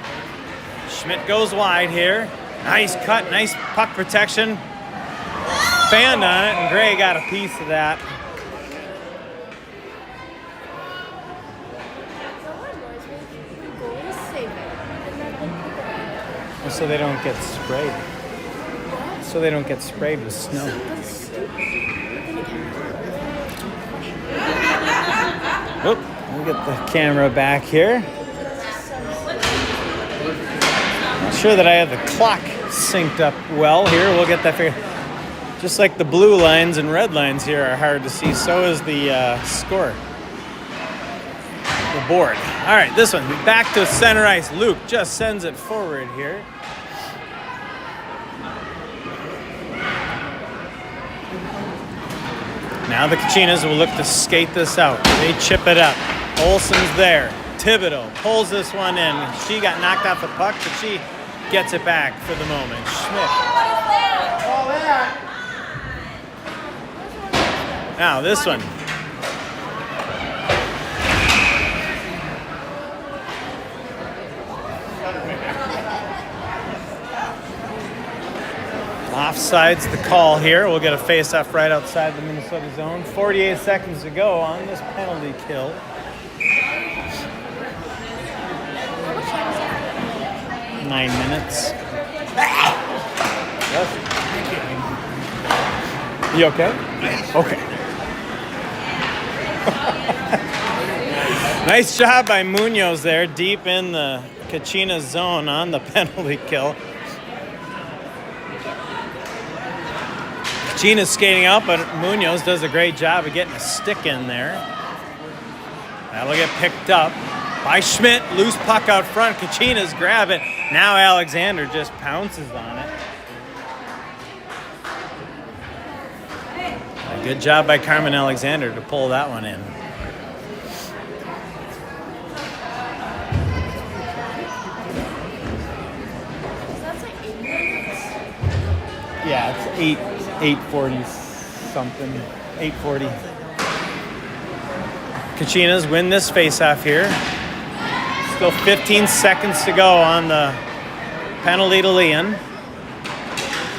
Schmidt goes wide here. Nice cut, nice puck protection. Fanned on it, and Gray got a piece of that. So they don't get sprayed. So they don't get sprayed with snow. Oop, we'll get the camera back here. Not sure that I have the clock synced up well here. We'll get that figured. Just like the blue lines and red lines here are hard to see, so is the score. The board. All right, this one, back to center ice. Luke just sends it forward here. Now the Kachinas will look to skate this out. They chip it up. Olsen's there. Thibodeau pulls this one in. She got knocked off the puck, but she gets it back for the moment. Schmidt. All that. Now this one. Offside's the call here. We'll get a face-off right outside the Minnesota zone. 48 seconds to go on this penalty kill. Nine minutes. You okay? Okay. Nice job by Munoz there, deep in the Kachinas zone on the penalty kill. Kachinas skating out, but Munoz does a great job of getting a stick in there. That'll get picked up by Schmidt. Loose puck out front. Kachinas grab it. Now Alexander just pounces on it. A good job by Carmen Alexander to pull that one in. Yeah, it's 8:40 something. 8:40. Kachinas win this face-off here. Still 15 seconds to go on the penalty to Leon.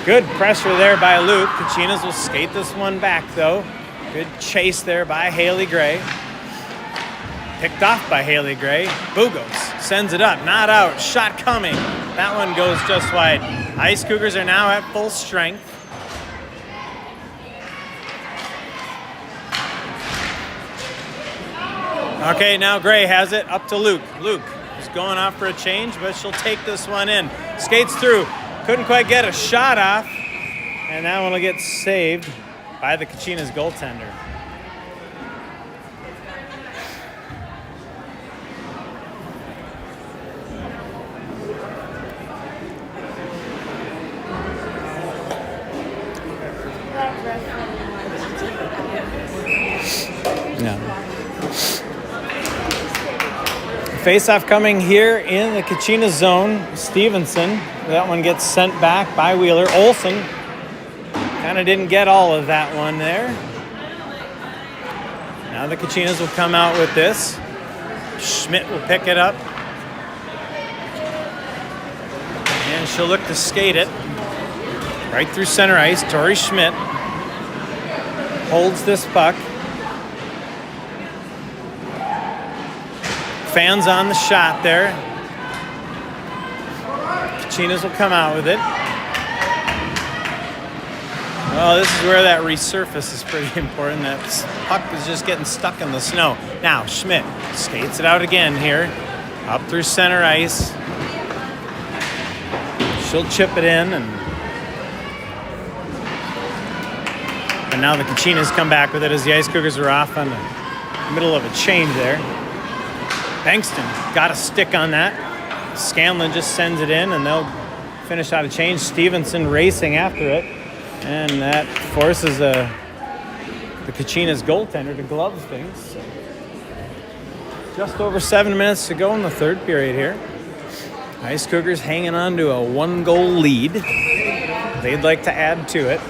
Good pressure there by Luke. Kachinas will skate this one back, though. Good chase there by Haley Gray. Picked off by Haley Gray. Bugos sends it up, not out. Shot coming. That one goes just wide. Ice Cougars are now at full strength. Okay, now Gray has it up to Luke. Luke is going off for a change, but she'll take this one in. Skates through. Couldn't quite get a shot off. And that one will get saved by the Kachinas goaltender. Face-off coming here in the Kachinas zone. Stevenson, that one gets sent back by Wheeler. Olsen kind of didn't get all of that one there. Now the Kachinas will come out with this. Schmidt will pick it up. And she'll look to skate it right through center ice. Tori Schmidt holds this puck. Fans on the shot there. Kachinas will come out with it. Oh, this is where that resurface is pretty important. That puck is just getting stuck in the snow. Now, Schmidt skates it out again here. Up through center ice. She'll chip it in. And now the Kachinas come back with it as the Ice Cougars are off on the middle of a change there. Bankston got a stick on that. Scanlon just sends it in, and they'll finish out a change. Stevenson racing after it, and that forces the Kachinas goaltender to glove things. Just over 7 minutes to go in the third period here. Ice Cougars hanging on to a 1-goal lead. They'd like to add to it.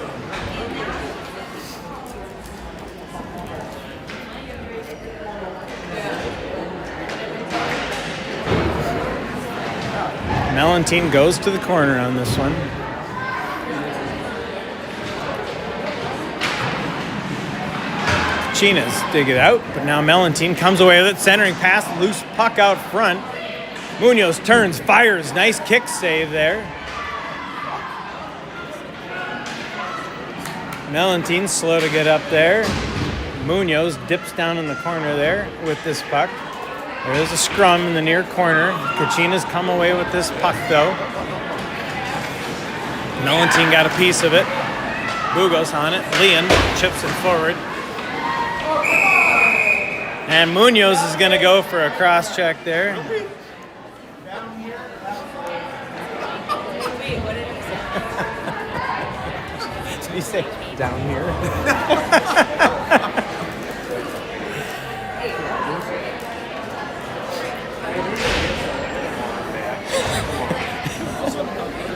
Mellentine goes to the corner on this one. Kachinas dig it out, but now Mellentine comes away with it, centering pass, loose puck out front. Munoz turns, fires, nice kick save there. Mellentine slow to get up there. Munoz dips down in the corner there with this puck. There's a scrum in the near corner. Kachinas come away with this puck, though. Mellentine got a piece of it. Bugos on it. Leon chips it forward. And Munoz is going to go for a cross-check there. Did he say down here?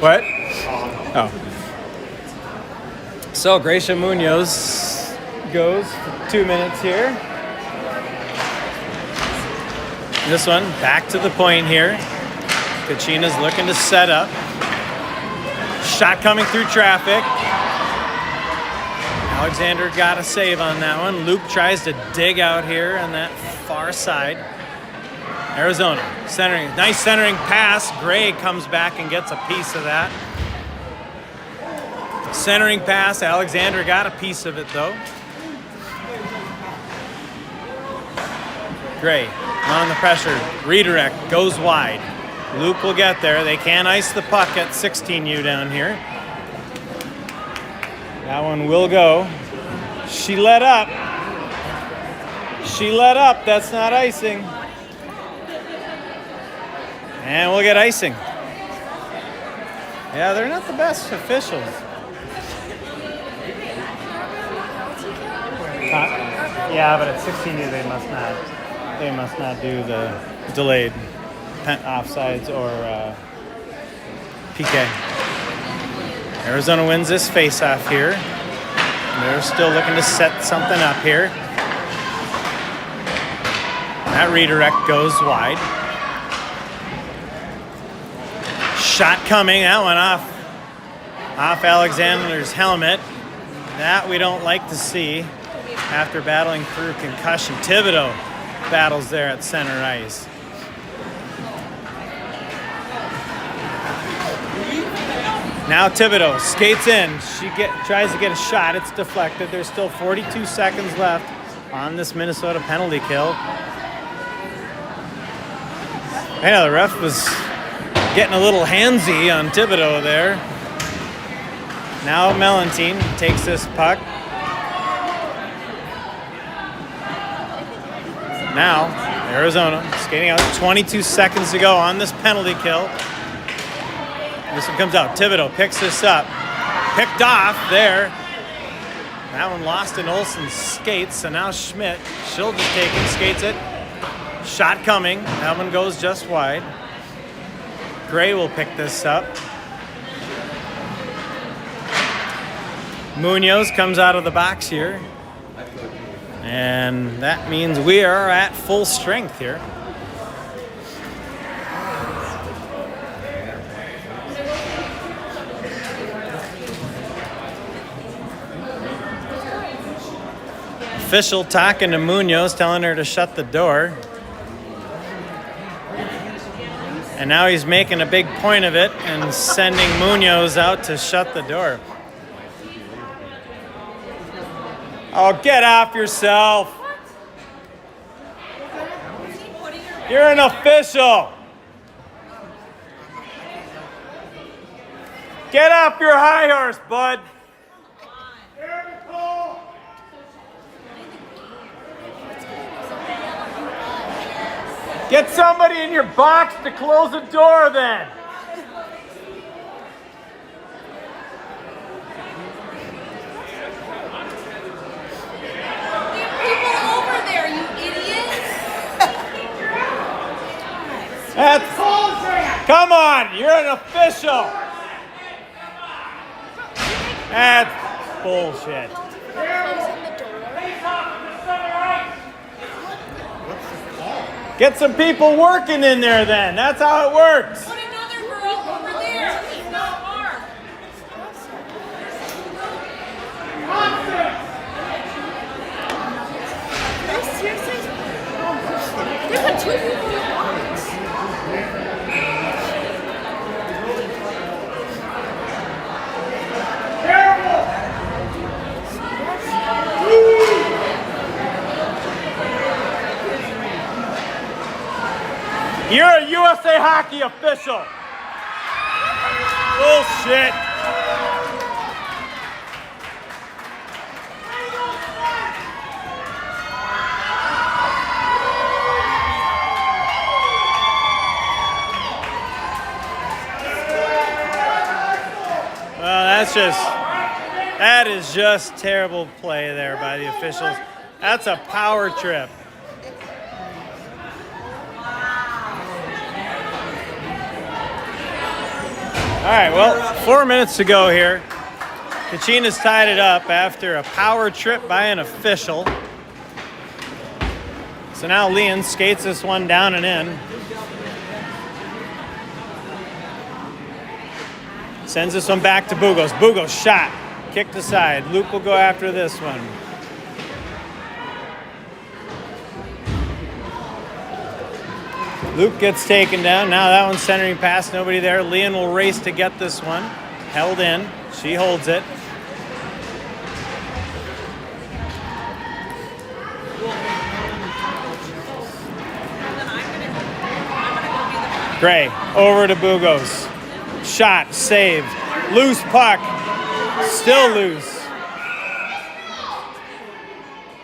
What? Oh. So Gracia Munoz goes for 2 minutes here. This one back to the point here. Kachinas looking to set up. Shot coming through traffic. Alexander got a save on that one. Luke tries to dig out here on that far side. Arizona centering, nice centering pass. Gray comes back and gets a piece of that. Centering pass, Alexander got a piece of it though. Gray on the pressure, redirect, goes wide. Luke will get there. They can't ice the puck at 16U down here. That one will go. She let up. She let up, that's not icing. And we'll get icing. Yeah, they're not the best officials. Yeah, but at 16U they must not do the delayed offsides or PK. Arizona wins this face-off here. They're still looking to set something up here. That redirect goes wide. Shot coming. That one off Alexander's helmet. That we don't like to see after battling through concussion. Thibodeau battles there at center ice. Now Thibodeau skates in. She tries to get a shot. It's deflected. There's still 42 seconds left on this Minnesota penalty kill. Yeah, the ref was getting a little handsy on Thibodeau there. Now Mellentine takes this puck. Now Arizona skating out. 22 seconds to go on this penalty kill. This one comes out. Thibodeau picks this up. Picked off there. That one lost in Olsen's skates. So now Schmidt, she'll just take it, skates it. Shot coming. That one goes just wide. Gray will pick this up. Munoz comes out of the box here. And that means we are at full strength here. Official talking to Munoz, telling her to shut the door. And now he's making a big point of it and sending Munoz out to shut the door. Oh, get off yourself. You're an official. Get off your high horse, bud. Get somebody in your box to close the door then. People over there, you idiots. That's come on, you're an official. That's bullshit. Get some people working in there then. That's how it works. Put another girl over there. He's not armed. Seriously? They put two people in the box. You're a USA Hockey official. Bullshit. Well, that is just terrible play there by the officials. That's a power trip. All right, well, 4 minutes to go here. Kachinas tied it up after a power trip by an official. So now Leon skates this one down and in. Sends this one back to Bugos. Bugos shot, kicked aside. Luke will go after this one. Luke gets taken down. Now that one's centering past, nobody there. Leon will race to get this one. Held in. She holds it. Gray over to Bugos. Shot, saved. Loose puck. Still loose.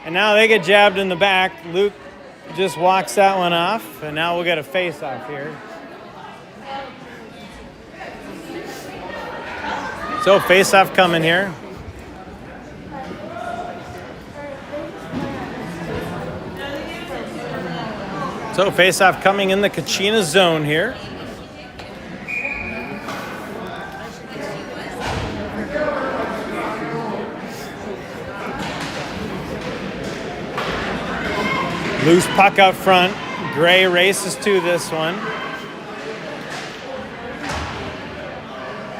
And now they get jabbed in the back. Luke just walks that one off, and now we'll get a face-off here. So face-off coming here. So face-off coming in the Kachinas zone here. Loose puck out front. Gray races to this one.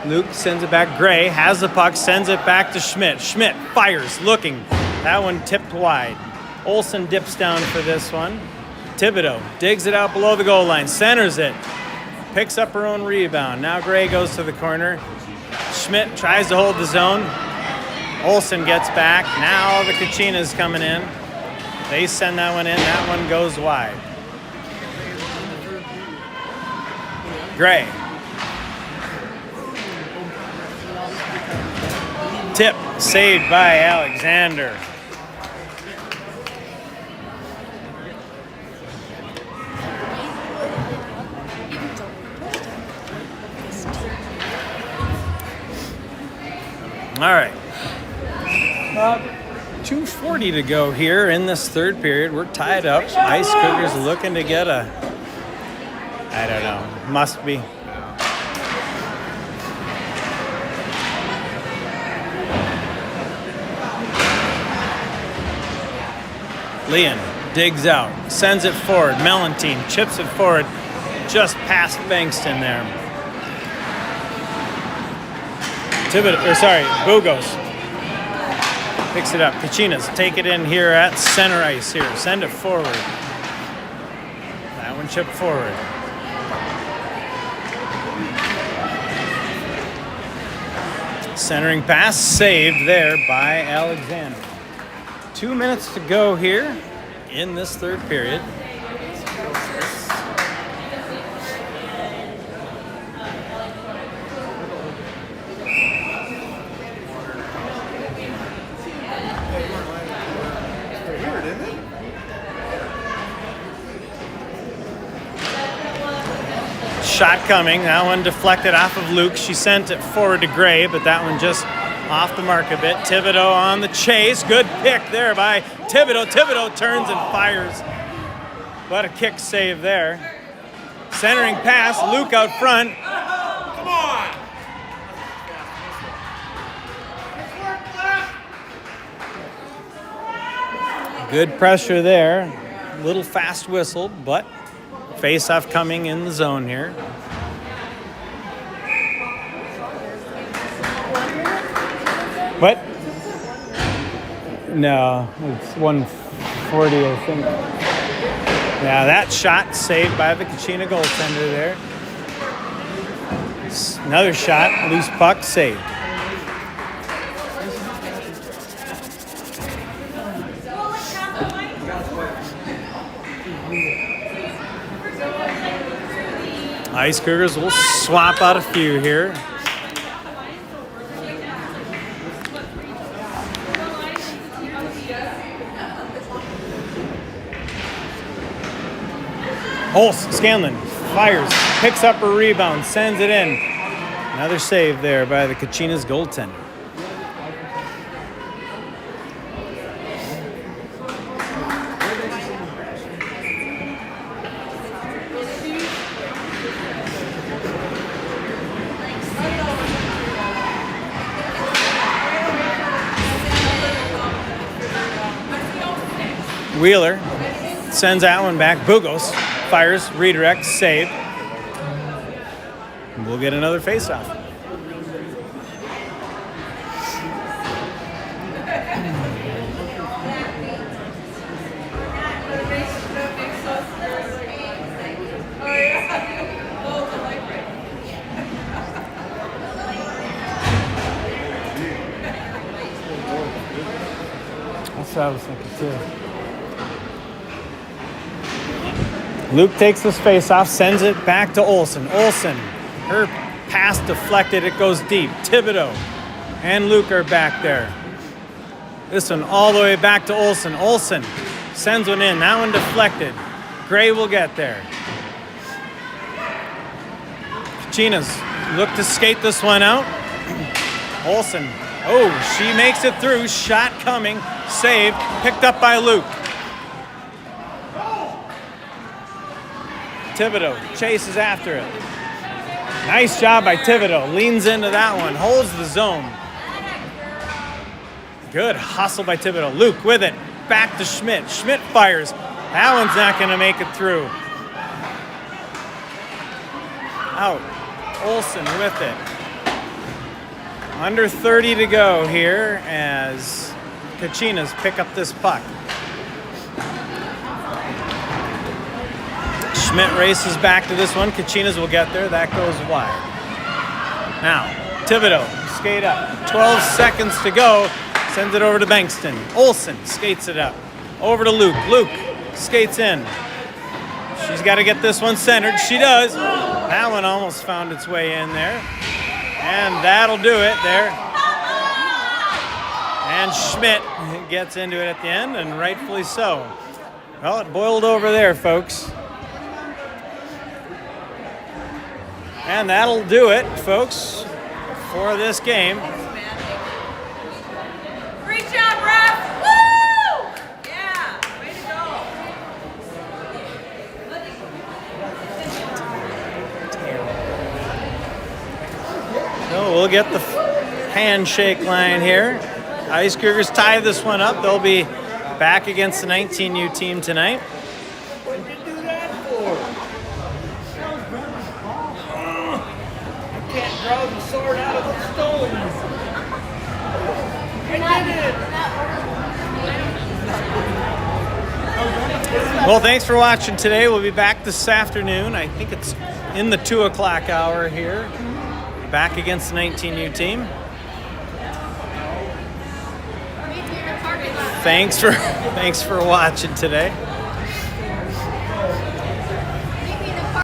Luke sends it back. Gray has the puck, sends it back to Schmidt. Schmidt fires, looking. That one tipped wide. Olsen dips down for this one. Thibodeau digs it out below the goal line, centers it, picks up her own rebound. Now Gray goes to the corner. Schmidt tries to hold the zone. Olsen gets back. Now the Kachinas coming in. They send that one in. That one goes wide. Gray. Tip saved by Alexander. All right. About 2:40 to go here in this third period. We're tied up. Ice Cougars looking to get a, I don't know, must be. Leon digs out, sends it forward. Mellentine chips it forward, just past Bankston there. Bugos picks it up. Kachinas take it in here at center ice here. Send it forward. That one chipped forward. Centering pass saved there by Alexander. 2 minutes to go here in this third period. Shot coming. That one deflected off of Luke. She sent it forward to Gray, but that one just off the mark a bit. Thibodeau on the chase. Good pick there by Thibodeau. Thibodeau turns and fires. What a kick save there. Centering pass. Luke out front. Come on. Good pressure there. Little fast whistle, but face-off coming in the zone here. What? No, it's 140, I think. Yeah, that shot saved by the Kachina goaltender there. Another shot, loose puck, saved. Ice Cougars will swap out a few here. Scanlon fires, picks up a rebound, sends it in. Another save there by the Kachinas goaltender. Wheeler sends that one back. Bugos fires, redirect, saved. We'll get another faceoff. That's what I was thinking too. Luke takes this face-off, sends it back to Olsen. Olsen, her pass deflected, it goes deep. Thibodeau and Luke are back there. This one all the way back to Olsen. Olsen sends one in, that one deflected. Gray will get there. Kachinas look to skate this one out. Olsen, oh, she makes it through. Shot coming, saved, picked up by Luke. Thibodeau chases after it. Nice job by Thibodeau. Leans into that one. Holds the zone. Good hustle by Thibodeau. Luke with it. Back to Schmidt. Schmidt fires. That one's not going to make it through. Out. Olsen with it. Under 30 to go here as Kachinas pick up this puck. Schmidt races back to this one. Kachinas will get there. That goes wide. Now, Thibodeau, skate up. 12 seconds to go. Sends it over to Bankston. Olsen skates it up. Over to Luke. Luke skates in. She's got to get this one centered. She does. That one almost found its way in there. And that'll do it there. And Schmidt gets into it at the end, and rightfully so. Well, it boiled over there, folks. And that'll do it, folks, for this game. Great job, ref! Woo! Yeah, way to go. So we'll get the handshake line here. Ice Cougars tie this one up. They'll be back against the 19U team tonight. What did you do that for? I can't draw the sword out of the stone. Well, thanks for watching today. We'll be back this afternoon. I think it's in the 2 o'clock hour here. Back against the 19U team. Thanks for watching today.